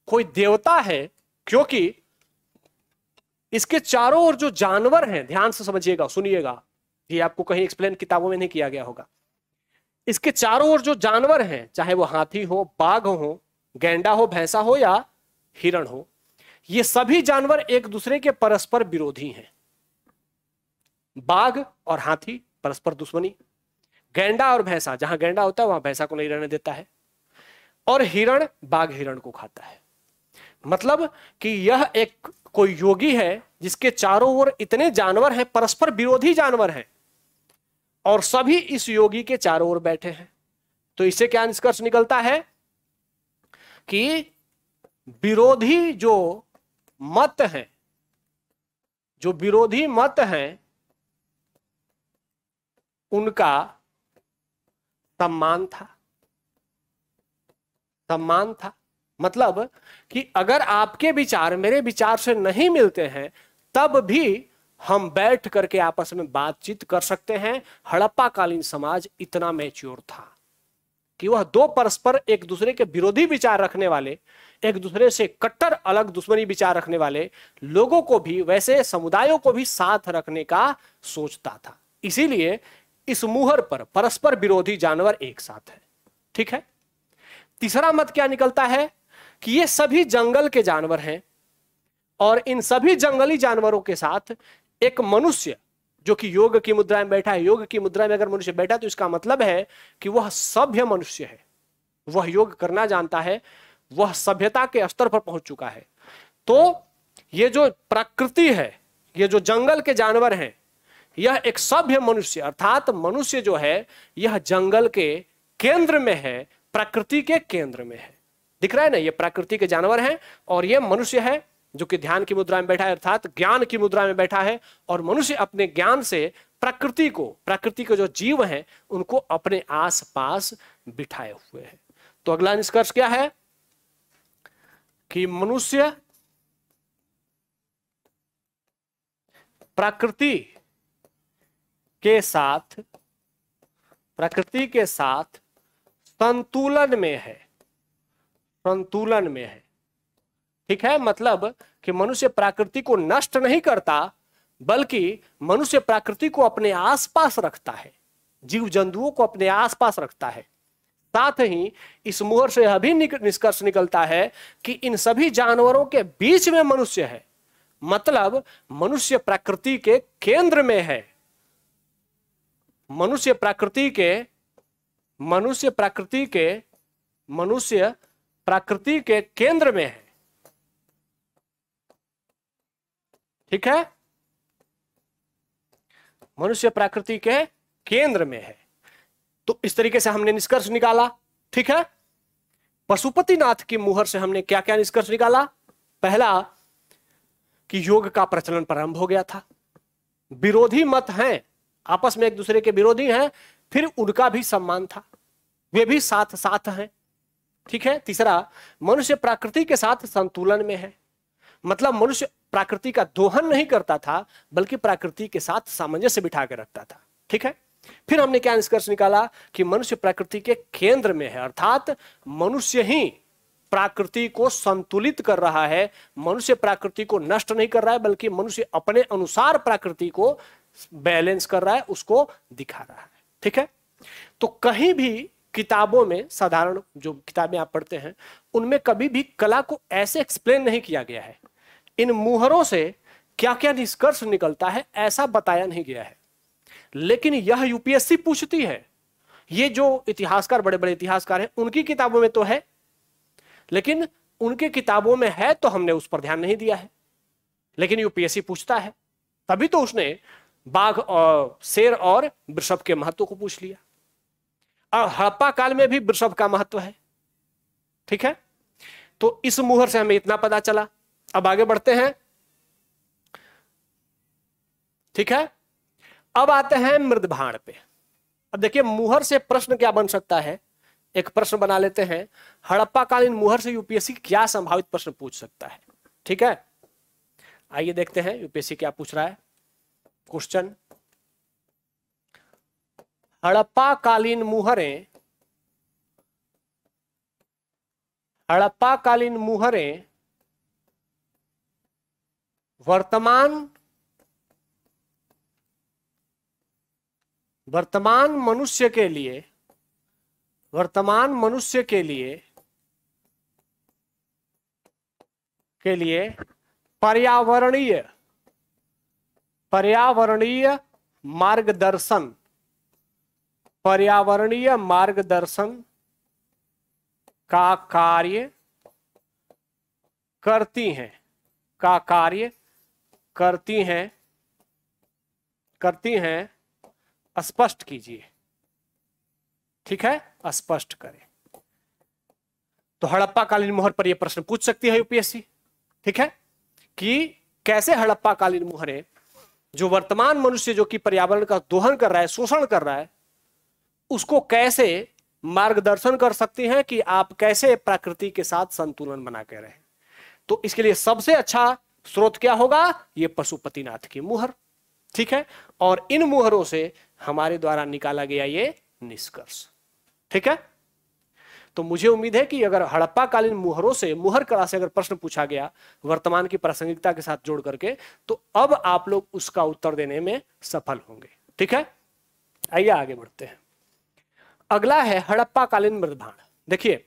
[SPEAKER 1] कोई देवता है, क्योंकि इसके चारों ओर जो जानवर हैं, ध्यान से समझिएगा, सुनिएगा, ये आपको कहीं एक्सप्लेन किताबों में नहीं किया गया होगा। इसके चारों ओर जो जानवर हैं, चाहे वो हाथी हो, बाघ हो, गैंडा हो, भैंसा हो या हिरण हो, ये सभी जानवर एक दूसरे के परस्पर विरोधी हैं। बाघ और हाथी परस्पर दुश्मनी, गैंडा और भैंसा, जहां गैंडा होता है वहां भैंसा को नहीं रहने देता है, और हिरण बाघ हिरण को खाता है। मतलब कि यह एक कोई योगी है जिसके चारों ओर इतने जानवर हैं, परस्पर विरोधी जानवर हैं, और सभी इस योगी के चारों ओर बैठे हैं। तो इससे क्या निष्कर्ष निकलता है कि विरोधी जो मत हैं, जो विरोधी मत हैं, उनका सम्मान था, सम्मान था। मतलब कि अगर आपके विचार मेरे विचार से नहीं मिलते हैं, तब भी हम बैठ करके आपस में बातचीत कर सकते हैं। हड़प्पा कालीन समाज इतना मैच्योर था कि वह 2 परस्पर एक दूसरे के विरोधी विचार रखने वाले, एक दूसरे से कट्टर अलग दुश्मनी विचार रखने वाले लोगों को भी, वैसे समुदायों को भी साथ रखने का सोचता था। इसीलिए इस मुहर पर परस्पर विरोधी जानवर एक साथ है। ठीक है, तीसरा मत क्या निकलता है कि ये सभी जंगल के जानवर हैं, और इन सभी जंगली जानवरों के साथ एक मनुष्य जो कि योग की मुद्रा में बैठा है। योग की मुद्रा में अगर मनुष्य बैठा तो इसका मतलब है कि वह सभ्य मनुष्य है, वह योग करना जानता है, वह सभ्यता के स्तर पर पहुंच चुका है। तो ये जो प्रकृति है, ये जो जंगल के जानवर हैं, यह एक सभ्य मनुष्य, अर्थात मनुष्य जो है यह जंगल के केंद्र में है, प्रकृति के केंद्र में है। दिख रहा है ना, ये प्रकृति के जानवर हैं और ये मनुष्य है जो कि ध्यान की मुद्रा में बैठा है, अर्थात ज्ञान की मुद्रा में बैठा है, और मनुष्य अपने ज्ञान से प्रकृति को जो जीव हैं उनको अपने आसपास बिठाए हुए हैं। तो अगला निष्कर्ष क्या है कि मनुष्य प्रकृति के साथ संतुलन में है। ठीक है, मतलब कि मनुष्य प्रकृति को नष्ट नहीं करता, बल्कि मनुष्य प्रकृति को अपने आसपास रखता है, जीव जंतुओं को अपने आसपास रखता है। साथ ही इस मुहर से यह भी निष्कर्ष निकलता है कि इन सभी जानवरों के बीच में मनुष्य है, मतलब मनुष्य प्रकृति के केंद्र में है। मनुष्य प्रकृति के केंद्र में है। ठीक है, मनुष्य प्रकृति के केंद्र में है। तो इस तरीके से हमने निष्कर्ष निकाला। ठीक है, पशुपतिनाथ की मुहर से हमने क्या क्या निष्कर्ष निकाला? पहला कि योग का प्रचलन प्रारंभ हो गया था, विरोधी मत हैं, आपस में एक दूसरे के विरोधी हैं, फिर उनका भी सम्मान था, वे भी साथ साथ हैं। ठीक है, तीसरा मनुष्य प्रकृति के साथ संतुलन में है, मतलब मनुष्य प्रकृति का दोहन नहीं करता था, बल्कि प्रकृति के साथ सामंजस्य बिठा के रखता था। ठीक है, फिर हमने क्या निष्कर्ष निकाला कि मनुष्य प्रकृति के केंद्र में है, अर्थात मनुष्य ही प्रकृति को संतुलित कर रहा है, मनुष्य प्रकृति को नष्ट नहीं कर रहा है, बल्कि मनुष्य अपने अनुसार प्रकृति को बैलेंस कर रहा है, उसको दिखा रहा है। ठीक है, तो कहीं भी किताबों में, साधारण जो किताबें आप पढ़ते हैं उनमें कभी भी कला को ऐसे एक्सप्लेन नहीं किया गया है, इन मुहरों से क्या क्या निष्कर्ष निकलता है ऐसा बताया नहीं गया है। लेकिन यह यूपीएससी पूछती है, ये जो इतिहासकार, बड़े बड़े इतिहासकार हैं, उनकी किताबों में तो है, लेकिन उनके किताबों में है तो हमने उस पर ध्यान नहीं दिया है, लेकिन यूपीएससी पूछता है, तभी तो उसने बाघ और शेर और वृषभ के महत्व को पूछ लिया। और हड़प्पा काल में भी वृषभ का महत्व है। ठीक है, तो इस मुहर से हमें इतना पता चला। अब आगे बढ़ते हैं। ठीक है, अब आते हैं मृदभाण पे। अब देखिए मुहर से प्रश्न क्या बन सकता है, एक प्रश्न बना लेते हैं, हड़प्पा कालीन मुहर से यूपीएससी क्या संभावित प्रश्न पूछ सकता है। ठीक है, आइए देखते हैं यूपीएससी क्या पूछ रहा है। क्वेश्चन, हड़प्पा कालीन मुहरें वर्तमान मनुष्य के लिए पर्यावरणीय मार्गदर्शन का कार्य करती हैं, स्पष्ट कीजिए। ठीक है, स्पष्ट करें। तो हड़प्पा कालीन मुहर पर यह प्रश्न पूछ सकती है यूपीएससी। ठीक है, कि कैसे हड़प्पा कालीन मुहरें, जो वर्तमान मनुष्य जो कि पर्यावरण का दोहन कर रहा है, शोषण कर रहा है, उसको कैसे मार्गदर्शन कर सकती हैं कि आप कैसे प्रकृति के साथ संतुलन बना के रहें। तो इसके लिए सबसे अच्छा स्रोत क्या होगा? ये पशुपतिनाथ की मुहर। ठीक है, और इन मुहरों से हमारे द्वारा निकाला गया ये निष्कर्ष। ठीक है, तो मुझे उम्मीद है कि अगर हड़प्पा कालीन मुहरों से, मुहर कला से अगर प्रश्न पूछा गया वर्तमान की प्रासंगिकता के साथ जोड़ करके, तो अब आप लोग उसका उत्तर देने में सफल होंगे। ठीक है, आइए आगे बढ़ते हैं। अगला है हड़प्पा कालीन मृदभाण। देखिए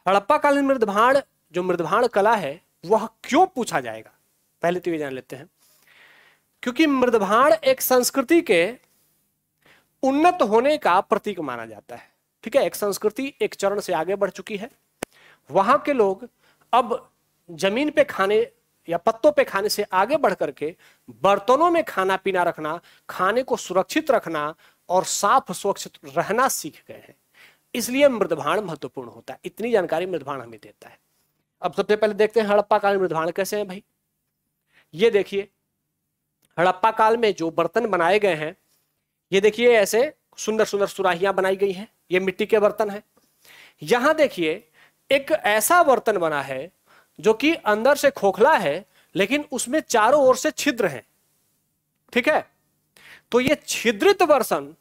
[SPEAKER 1] हड़प्पा कालीन मृदभाण, जो मृदभाण कला है, वह क्यों पूछा जाएगा, पहले तो ये जान लेते हैं। क्योंकि मृदभाण एक संस्कृति के उन्नत होने का प्रतीक माना जाता है। ठीक है, एक संस्कृति एक चरण से आगे बढ़ चुकी है, वहां के लोग अब जमीन पे खाने या पत्तों पे खाने से आगे बढ़ करके बर्तनों में खाना पीना रखना, खाने को सुरक्षित रखना और साफ स्वच्छ रहना सीख गए हैं। इसलिए मृदभाण महत्वपूर्ण होता है। इतनी जानकारी मृदभाण हमें देता है। अब सबसे पहले देखते हैं हड़प्पा काल में मृदभांड कैसे हैं भाई। ये देखिए हड़प्पा काल में जो बर्तन बनाए गए हैं, ये देखिए ऐसे सुंदर सुंदर सुराहियां बनाई गई हैं, ये मिट्टी के बर्तन हैं। यहां देखिए एक ऐसा बर्तन बना है जो कि अंदर से खोखला है लेकिन उसमें चारों ओर से छिद्र हैं, ठीक है। तो ये छिद्रित बर्तन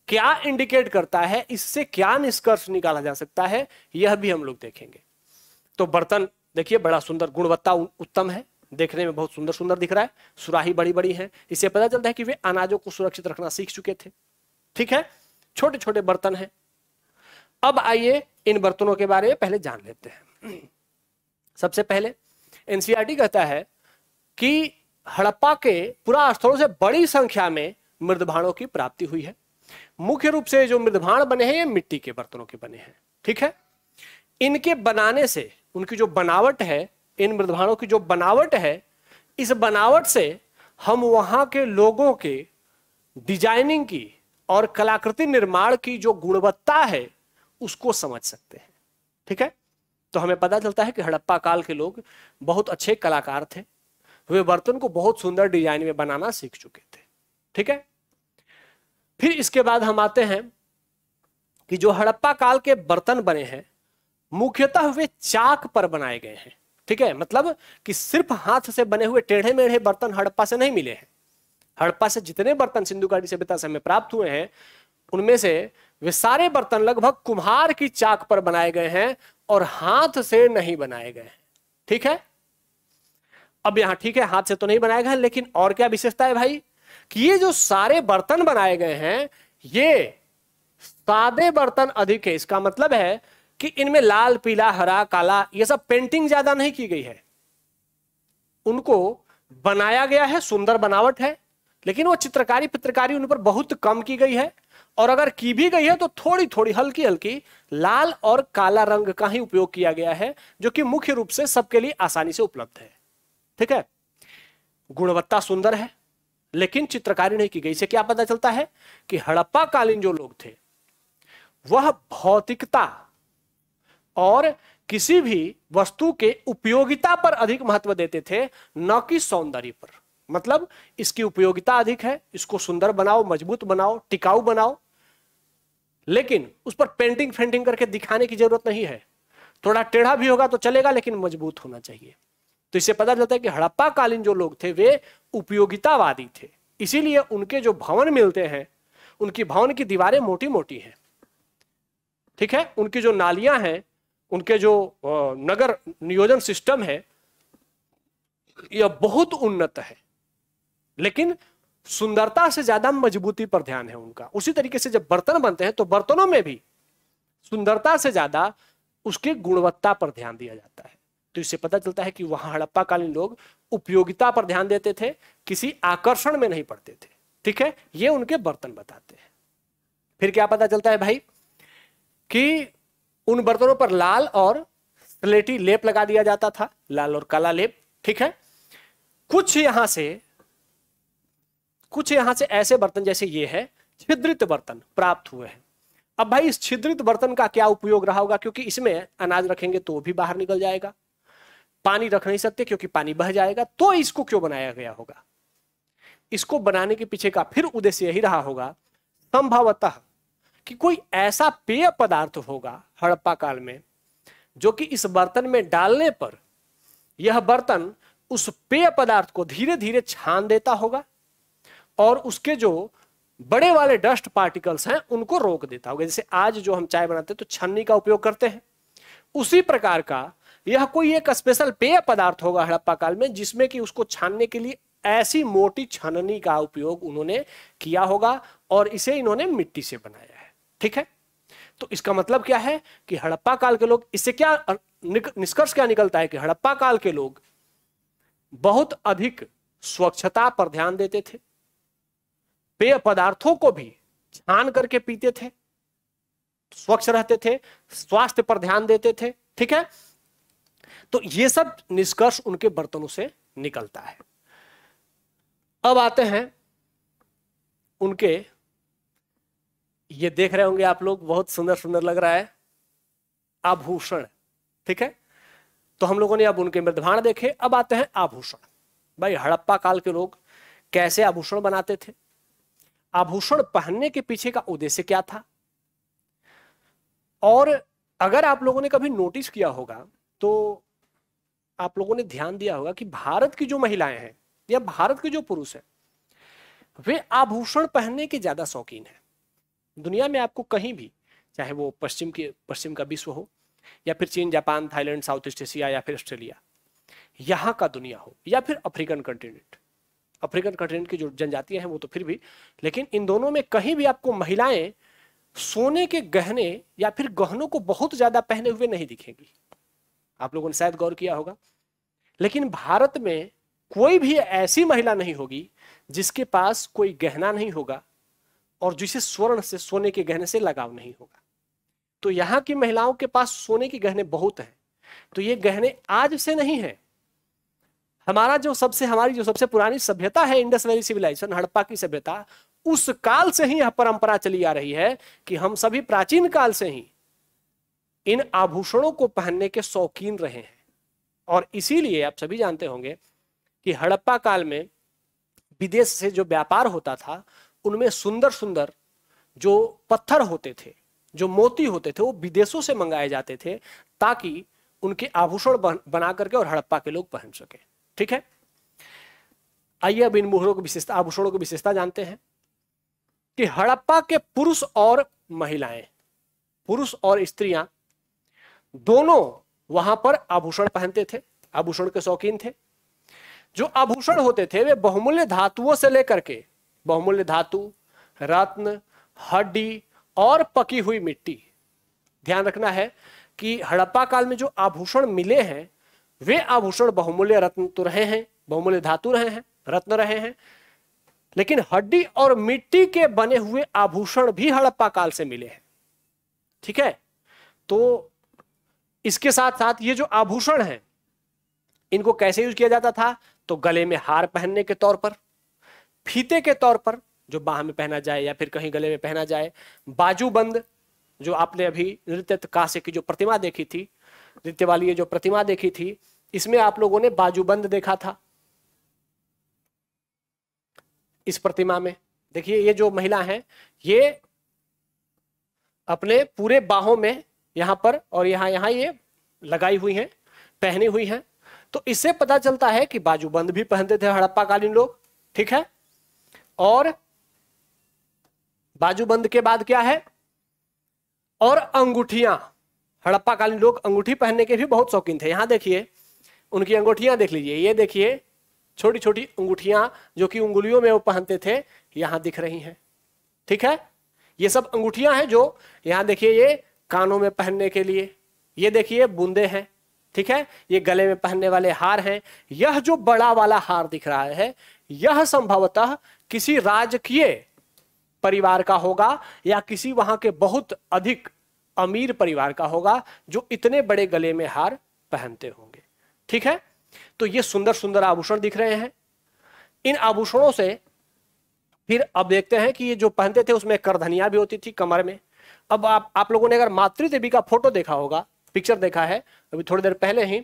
[SPEAKER 1] क्या इंडिकेट करता है, इससे क्या निष्कर्ष निकाला जा सकता है, यह भी हम लोग देखेंगे। तो बर्तन देखिए बड़ा सुंदर, गुणवत्ता उत्तम है, देखने में बहुत सुंदर सुंदर दिख रहा है, सुराही बड़ी बड़ी है, इससे पता चलता है कि वे अनाजों को सुरक्षित रखना सीख चुके थे, ठीक है। छोटे छोटे बर्तन हैं। अब आइए इन बर्तनों के बारे में पहले जान लेते हैं। सबसे पहले एनसीईआरटी कहता है कि हड़प्पा के पुरास्थलों से बड़ी संख्या में मृदभांडों की प्राप्ति हुई है। मुख्य रूप से जो मृदभांड बने हैं ये मिट्टी के बर्तनों के बने हैं, ठीक है। इनके बनाने से उनकी जो बनावट है, इन मृदभांडों की जो बनावट है, इस बनावट से हम वहां के लोगों के डिजाइनिंग की और कलाकृति निर्माण की जो गुणवत्ता है उसको समझ सकते हैं, ठीक है। तो हमें पता चलता है कि हड़प्पा काल के लोग बहुत अच्छे कलाकार थे, वे बर्तन को बहुत सुंदर डिजाइन में बनाना सीख चुके थे, ठीक है। फिर इसके बाद हम आते हैं कि जो हड़प्पा काल के बर्तन बने हैं मुख्यतः वे चाक पर बनाए गए हैं, ठीक है। मतलब कि सिर्फ हाथ से बने हुए टेढ़े मेढ़े बर्तन हड़प्पा से नहीं मिले हैं। हड़प्पा से जितने बर्तन सिंधु घाटी सभ्यता से हमें प्राप्त हुए हैं उनमें से वे सारे बर्तन लगभग कुम्हार की चाक पर बनाए गए हैं और हाथ से नहीं बनाए गए हैं, ठीक है। अब यहां ठीक है हाथ से तो नहीं बनाए गए हैं, लेकिन और क्या विशेषता है भाई कि ये जो सारे बर्तन बनाए गए हैं ये सादे बर्तन अधिक है। इसका मतलब है कि इनमें लाल पीला हरा काला ये सब पेंटिंग ज्यादा नहीं की गई है, उनको बनाया गया है, सुंदर बनावट है, लेकिन वो चित्रकारी उन पर बहुत कम की गई है, और अगर की भी गई है तो थोड़ी थोड़ी हल्की हल्की लाल और काला रंग का ही उपयोग किया गया है, जो कि मुख्य रूप से सबके लिए आसानी से उपलब्ध है, ठीक है। गुणवत्ता सुंदर है लेकिन चित्रकारी नहीं की गई। इसे क्या पता चलता है कि हड़प्पा कालीन जो लोग थे वह भौतिकता और किसी भी वस्तु के उपयोगिता पर अधिक महत्व देते थे, न कि सौंदर्य पर। मतलब इसकी उपयोगिता अधिक है, इसको सुंदर बनाओ, मजबूत बनाओ, टिकाऊ बनाओ, लेकिन उस पर पेंटिंग फेंटिंग करके दिखाने की जरूरत नहीं है। थोड़ा टेढ़ा भी होगा तो चलेगा लेकिन मजबूत होना चाहिए। तो इससे पता चलता है कि हड़प्पा कालीन जो लोग थे वे उपयोगितावादी थे, इसीलिए उनके जो भवन मिलते हैं उनकी भवन की दीवारें मोटी मोटी हैं, ठीक है। उनकी जो नालियां हैं, उनके जो नगर नियोजन सिस्टम है यह बहुत उन्नत है, लेकिन सुंदरता से ज्यादा मजबूती पर ध्यान है उनका। उसी तरीके से जब बर्तन बनते हैं तो बर्तनों में भी सुंदरता से ज्यादा उसकी गुणवत्ता पर ध्यान दिया जाता है। तो इससे पता चलता है कि वहां हड़प्पा कालीन लोग उपयोगिता पर ध्यान देते थे, किसी आकर्षण में नहीं पड़ते थे, ठीक है। ये उनके बर्तन बताते हैं। फिर क्या पता चलता है भाई कि उन बर्तनों पर लाल और स्लेटी लेप लगा दिया जाता था, लाल और काला लेप, ठीक है। कुछ यहां से ऐसे बर्तन जैसे ये है छिद्रित बर्तन प्राप्त हुए हैं। अब भाई इस छिद्रित बर्तन का क्या उपयोग रहा होगा, क्योंकि इसमें अनाज रखेंगे तो भी बाहर निकल जाएगा, पानी रख नहीं सकते क्योंकि पानी बह जाएगा, तो इसको क्यों बनाया गया होगा। इसको बनाने के पीछे का फिर उद्देश्य यही रहा होगा संभवतः कि कोई ऐसा पेय पदार्थ होगा हड़प्पा काल में जो कि इस बर्तन में डालने पर यह बर्तन उस पेय पदार्थ को धीरे धीरे छान देता होगा और उसके जो बड़े वाले डस्ट पार्टिकल्स हैं उनको रोक देता होगा। जैसे आज जो हम चाय बनाते हैं तो छन्नी का उपयोग करते हैं, उसी प्रकार का यह कोई एक स्पेशल पेय पदार्थ होगा हड़प्पा काल में जिसमें कि उसको छानने के लिए ऐसी मोटी छननी का उपयोग उन्होंने किया होगा और इसे इन्होंने मिट्टी से बनाया है, ठीक है। तो इसका मतलब क्या है कि हड़प्पा काल के लोग, इससे क्या निष्कर्ष क्या निकलता है कि हड़प्पा काल के लोग बहुत अधिक स्वच्छता पर ध्यान देते थे, पेय पदार्थों को भी छान करके पीते थे, स्वच्छ रहते थे, स्वास्थ्य पर ध्यान देते थे, ठीक है। तो ये सब निष्कर्ष उनके बर्तनों से निकलता है। अब आते हैं उनके, ये देख रहे होंगे आप लोग, बहुत सुंदर सुंदर लग रहा है, आभूषण, ठीक है। तो हम लोगों ने अब उनके मृदभांड देखे। अब आते हैं आभूषण। भाई हड़प्पा काल के लोग कैसे आभूषण बनाते थे, आभूषण पहनने के पीछे का उद्देश्य क्या था। और अगर आप लोगों ने कभी नोटिस किया होगा तो आप लोगों ने ध्यान दिया होगा कि भारत की जो महिलाएं हैं या भारत के जो पुरुष हैं वे आभूषण पहनने के ज्यादा शौकीन हैं। दुनिया में आपको कहीं भी, चाहे वो पश्चिम का विश्व हो या फिर चीन, Japan, Thailand, south east Asia या फिर ऑस्ट्रेलिया, यहाँ का दुनिया हो या फिर अफ्रीकन कंटिनेंट की जो जनजातियां हैं वो तो फिर भी, लेकिन इन दोनों में कहीं भी आपको महिलाएं सोने के गहने या फिर गहनों को बहुत ज्यादा पहने हुए नहीं दिखेंगी। आप लोगों ने शायद गौर किया होगा। लेकिन भारत में कोई भी ऐसी महिला नहीं होगी जिसके पास कोई गहना नहीं होगा और जिसे स्वर्ण से, सोने के गहने से लगाव नहीं होगा। तो यहाँ की महिलाओं के पास सोने के गहने बहुत हैं। तो ये गहने आज से नहीं है। हमारी जो सबसे पुरानी सभ्यता है, इंडस वैली सिविलाइजेशन, हड़प्पा की सभ्यता, उस काल से ही यह परंपरा चली आ रही है कि हम सभी प्राचीन काल से ही इन आभूषणों को पहनने के शौकीन रहे हैं। और इसीलिए आप सभी जानते होंगे कि हड़प्पा काल में विदेश से जो व्यापार होता था उनमें सुंदर सुंदर जो पत्थर होते थे, जो मोती होते थे, वो विदेशों से मंगाए जाते थे ताकि उनके आभूषण बना करके और हड़प्पा के लोग पहन सके। ठीक है, आइए अब इन मोहरों की विशेषता, आभूषणों की विशेषता जानते हैं कि हड़प्पा के पुरुष और महिलाएं, पुरुष और स्त्रियां दोनों वहां पर आभूषण पहनते थे, आभूषण के शौकीन थे। जो आभूषण होते थे वे बहुमूल्य धातुओं से लेकर के, बहुमूल्य धातु, रत्न, हड्डी और पकी हुई मिट्टी। ध्यान रखना है कि हड़प्पा काल में जो आभूषण मिले हैं वे आभूषण बहुमूल्य रत्न तो रहे हैं, बहुमूल्य धातु रहे हैं, रत्न रहे हैं, लेकिन हड्डी और मिट्टी के बने हुए आभूषण भी हड़प्पा काल से मिले हैं। ठीक है, तो इसके साथ साथ ये जो आभूषण हैं इनको कैसे यूज किया जाता था, तो गले में हार पहनने के तौर पर, फीते के तौर पर जो बाह में पहना जाए या फिर कहीं गले में पहना जाए, बाजूबंद, जो आपने अभी नृत्य कांसे की जो प्रतिमा देखी थी, नृत्य वाली ये जो प्रतिमा देखी थी, इसमें आप लोगों ने बाजूबंद देखा था। इस प्रतिमा में देखिए ये जो महिला है ये अपने पूरे बाहों में यहां पर और यहां ये लगाई हुई हैं, पहनी हुई हैं। तो इससे पता चलता है कि बाजूबंद भी पहनते थे हड़प्पा कालीन लोग। ठीक है, और बाजूबंद के बाद क्या है, और अंगूठियां, हड़प्पा कालीन लोग अंगूठी पहनने के भी बहुत शौकीन थे। यहां देखिए उनकी अंगूठियां देख लीजिए, ये देखिए छोटी छोटी अंगूठियां जो कि उंगलियों में वो पहनते थे, यहां दिख रही हैं। ठीक है, ये सब अंगूठियां हैं जो यहां देखिए ये कानों में पहनने के लिए, ये देखिए बूंदे हैं। ठीक है, ये गले में पहनने वाले हार हैं। यह जो बड़ा वाला हार दिख रहा है यह संभवतः किसी राजकीय परिवार का होगा या किसी वहां के बहुत अधिक अमीर परिवार का होगा जो इतने बड़े गले में हार पहनते होंगे। ठीक है, तो ये सुंदर सुंदर आभूषण दिख रहे हैं। इन आभूषणों से फिर अब देखते हैं कि ये जो पहनते थे उसमें करधनिया भी होती थी कमर में। अब आप लोगों ने अगर मातृ देवी का फोटो देखा होगा, पिक्चर देखा है अभी थोड़ी देर पहले ही,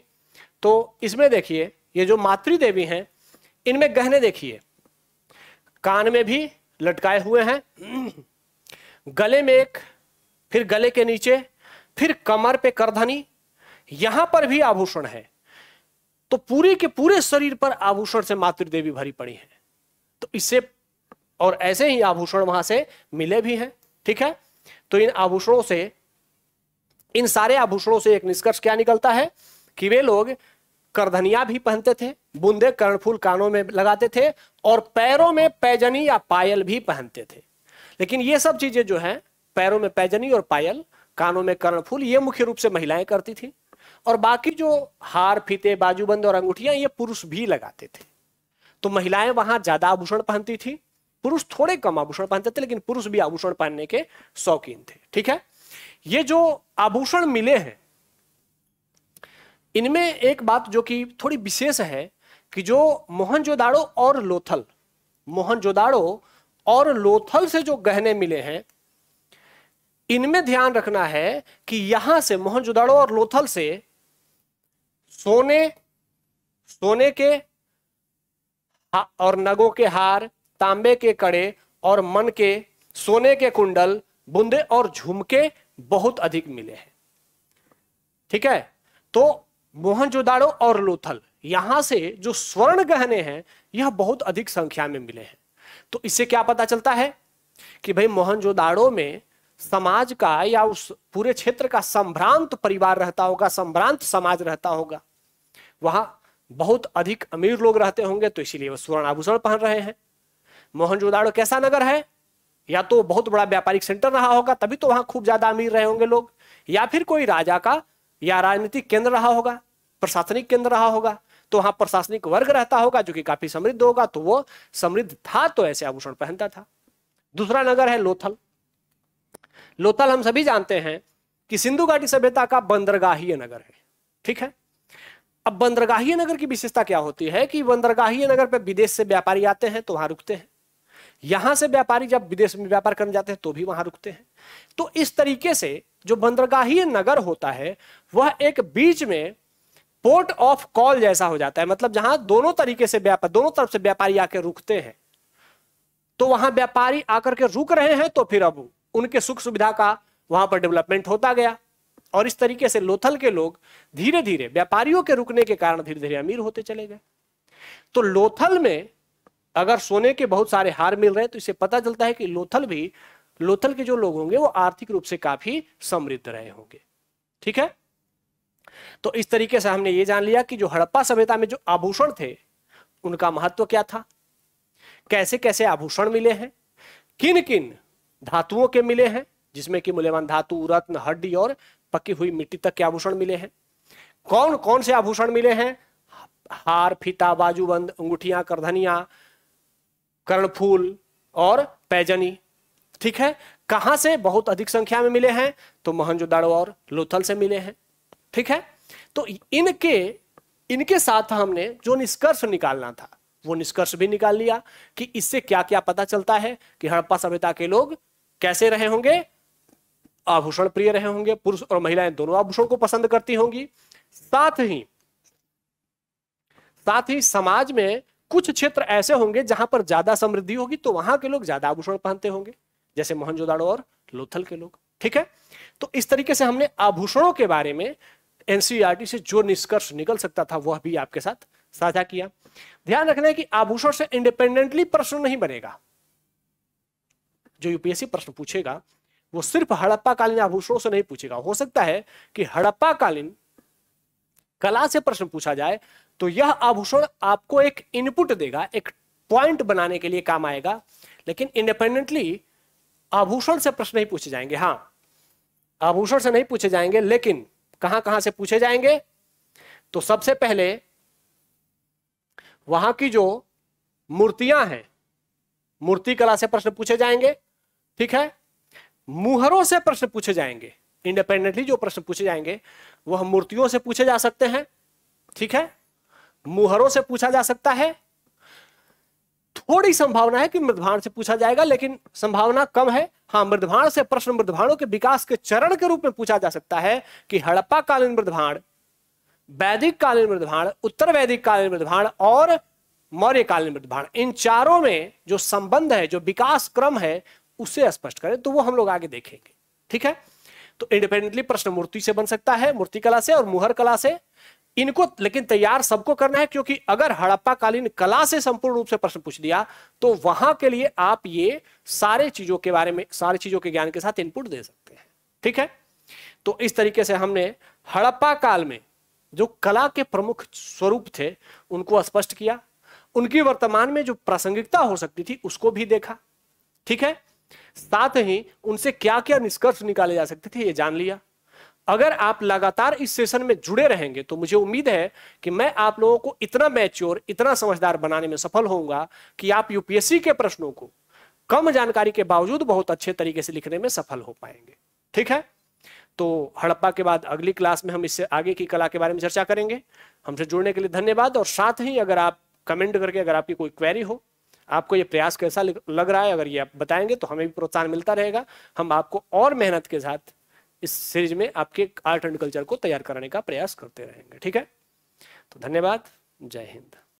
[SPEAKER 1] तो इसमें देखिए ये जो मातृ देवी हैं इनमें गहने देखिए, कान में भी लटकाए हुए हैं, गले में एक, फिर गले के नीचे, फिर कमर पे करधनी, यहां पर भी आभूषण है। तो पूरे के पूरे शरीर पर आभूषण से मातृ देवी भरी पड़ी है। तो इससे और ऐसे ही आभूषण वहां से मिले भी हैं। ठीक है, तो इन आभूषणों से, इन सारे आभूषणों से एक निष्कर्ष क्या निकलता है कि वे लोग करधनिया भी पहनते थे, बूंदे कर्णफूल कानों में लगाते थे और पैरों में पैजनी या पायल भी पहनते थे। लेकिन ये सब चीजें जो है, पैरों में पैजनी और पायल, कानों में कर्णफूल, ये मुख्य रूप से महिलाएं करती थी और बाकी जो हार, फीते, बाजूबंद और अंगूठियां ये पुरुष भी लगाते थे। तो महिलाएं वहां ज्यादा आभूषण पहनती थी, पुरुष थोड़े कम आभूषण पहनते थे, लेकिन पुरुष भी आभूषण पहनने के शौकीन थे। ठीक है, ये जो आभूषण मिले हैं इनमें एक बात जो कि थोड़ी विशेष है कि जो मोहनजोदाड़ो और लोथल से जो गहने मिले हैं इनमें ध्यान रखना है कि यहां से मोहनजोदाड़ो और लोथल से सोने सोने के और नगों के हार, तांबे के कड़े और मन के सोने के कुंडल, बुंदे और झुमके बहुत अधिक मिले हैं। ठीक है, तो मोहनजोदाड़ो और लोथल यहां से जो स्वर्ण गहने हैं यह बहुत अधिक संख्या में मिले हैं। तो इससे क्या पता चलता है कि भाई मोहनजोदाड़ो में समाज का या उस पूरे क्षेत्र का संभ्रांत परिवार रहता होगा, संभ्रांत समाज रहता होगा, वहां बहुत अधिक अमीर लोग रहते होंगे, तो इसीलिए वो स्वर्ण आभूषण पहन रहे हैं। मोहनजोदाड़ो कैसा नगर है? या तो बहुत बड़ा व्यापारिक सेंटर रहा होगा, तभी तो वहां खूब ज्यादा अमीर रहे होंगे लोग, या फिर कोई राजा का या राजनीतिक केंद्र रहा होगा, प्रशासनिक केंद्र रहा होगा, तो वहां प्रशासनिक वर्ग रहता होगा जो कि काफी समृद्ध होगा, तो वो समृद्ध था तो ऐसे आभूषण पहनता था। दूसरा नगर है लोथल। लोथल हम सभी जानते हैं कि सिंधु घाटी सभ्यता का बंदरगाहीय नगर है। ठीक है, अब बंदरगाहीय नगर की विशेषता क्या होती है कि बंदरगाहीय नगर पे विदेश से व्यापारी आते हैं तो वहां रुकते हैं, यहां से व्यापारी जब विदेश में व्यापार करने जाते हैं तो भी वहां रुकते हैं। तो इस तरीके से जो बंदरगाहीय नगर होता है वह एक बीच में पोर्ट ऑफ कॉल जैसा हो जाता है, मतलब जहां दोनों तरीके से व्यापार, दोनों तरफ से व्यापारी आकर रुकते हैं, तो वहां व्यापारी आकर के रुक रहे हैं तो फिर अब उनके सुख सुविधा का वहां पर डेवलपमेंट होता गया, और इस तरीके से लोथल के लोग धीरे धीरे व्यापारियों के रुकने के कारण धीरे धीरे अमीर होते चले गए। तो लोथल में अगर सोने के बहुत सारे हार मिल रहे हैं तो इससे पता चलता है कि लोथल के जो लोग होंगे वो आर्थिक रूप से काफी समृद्ध रहे होंगे। ठीक है, तो इस तरीके से हमने ये जान लिया कि जो हड़प्पा सभ्यता में जो आभूषण थे उनका महत्व क्या था, कैसे कैसे आभूषण मिले हैं, किन किन धातुओं के मिले हैं, जिसमें कि मूल्यवान धातु, रत्न, हड्डी और पकी हुई मिट्टी तक के आभूषण मिले हैं, कौन कौन से आभूषण मिले हैं, हार, फीता, बाजूबंद, अंगूठियां, करधनियां, कर्णफूल और पैजनी। ठीक है, कहां से बहुत अधिक संख्या में मिले हैं, तो मोहनजोदाड़ो और लोथल से मिले हैं। ठीक है, तो इनके साथ हमने जो निष्कर्ष निकालना था वो निष्कर्ष भी निकाल लिया कि इससे क्या क्या पता चलता है कि हड़प्पा सभ्यता के लोग कैसे रहे होंगे, आभूषण प्रिय रहे होंगे, पुरुष और महिलाएं दोनों आभूषण को पसंद करती होंगी। साथ ही समाज में कुछ क्षेत्र ऐसे होंगे जहां पर ज्यादा समृद्धि होगी तो वहां के लोग ज्यादा आभूषण पहनते होंगे, जैसे मोहनजोदाड़ो और लोथल के लोग। ठीक है, तो इस तरीके से हमने आभूषणों के बारे में एनसीईआरटी से जो निष्कर्ष निकल सकता था वह भी आपके साथ साझा किया। ध्यान रखना है कि आभूषण से इंडिपेंडेंटली प्रश्न नहीं बनेगा। जो यूपीएससी प्रश्न पूछेगा वो सिर्फ हड़प्पा कालीन आभूषणों से नहीं पूछेगा। हो सकता है कि हड़प्पा कालीन कला से प्रश्न पूछा जाए तो यह आभूषण आपको एक इनपुट देगा, एक पॉइंट बनाने के लिए काम आएगा, लेकिन इंडिपेंडेंटली आभूषण से प्रश्न नहीं पूछे जाएंगे। हां, आभूषण से नहीं पूछे जाएंगे, लेकिन कहां कहां से पूछे जाएंगे, तो सबसे पहले वहां की जो मूर्तियां हैं, मूर्ति कला से प्रश्न पूछे जाएंगे। ठीक है, मुहरों से प्रश्न पूछे जाएंगे। इंडिपेंडेंटली जो प्रश्न पूछे जाएंगे वह मूर्तियों से पूछे जा सकते हैं। ठीक है, मुहरों से पूछा जा सकता है। थोड़ी संभावना है कि मृदभाण से पूछा जाएगा, लेकिन संभावना कम है। हाँ, मृदभाण से प्रश्न मृदभाणों के विकास के चरण के रूप में पूछा जा सकता है कि हड़प्पा कालीन मृदभाण, वैदिक कालीन मृदभाण, उत्तर वैदिक कालीन मृदभाण और मौर्य कालीन मृदभाण, इन चारों में जो संबंध है, जो विकास क्रम है, उसे स्पष्ट करें, तो वो हम लोग आगे देखेंगे। ठीक है, तो इंडिपेंडेंटली प्रश्न मूर्ति से बन सकता है, मूर्ति कला से और मुहर कला से। इनको लेकिन तैयार सबको करना है, क्योंकि अगर हड़प्पा कालीन कला से संपूर्ण रूप से प्रश्न पूछ दिया तो वहां के लिए आप ये सारे चीजों के बारे में, सारी चीजों के ज्ञान के साथ इनपुट दे सकते हैं। ठीक है, तो इस तरीके से हमने हड़प्पा काल में जो कला के प्रमुख स्वरूप थे उनको स्पष्ट किया, उनकी वर्तमान में जो प्रासंगिकता हो सकती थी उसको भी देखा। ठीक है, साथ ही उनसे क्या क्या निष्कर्ष निकाले जा सकते थे ये जान लिया। अगर आप लगातार इस सेशन में जुड़े रहेंगे तो मुझे उम्मीद है कि मैं आप लोगों को इतना मैच्योर, इतना समझदार बनाने में सफल होऊंगा कि आप यूपीएससी के प्रश्नों को कम जानकारी के बावजूद बहुत अच्छे तरीके से लिखने में सफल हो पाएंगे। ठीक है, तो हड़प्पा के बाद अगली क्लास में हम इससे आगे की कला के बारे में चर्चा करेंगे। हमसे जुड़ने के लिए धन्यवाद। और साथ ही अगर आप कमेंट करके अगर आपकी कोई क्वेरी हो, आपको ये प्रयास कैसा लग रहा है, अगर ये आप बताएंगे तो हमें भी प्रोत्साहन मिलता रहेगा। हम आपको और मेहनत के साथ इस सीरीज में आपके आर्ट एंड कल्चर को तैयार कराने का प्रयास करते रहेंगे। ठीक है। तो धन्यवाद, जय हिंद।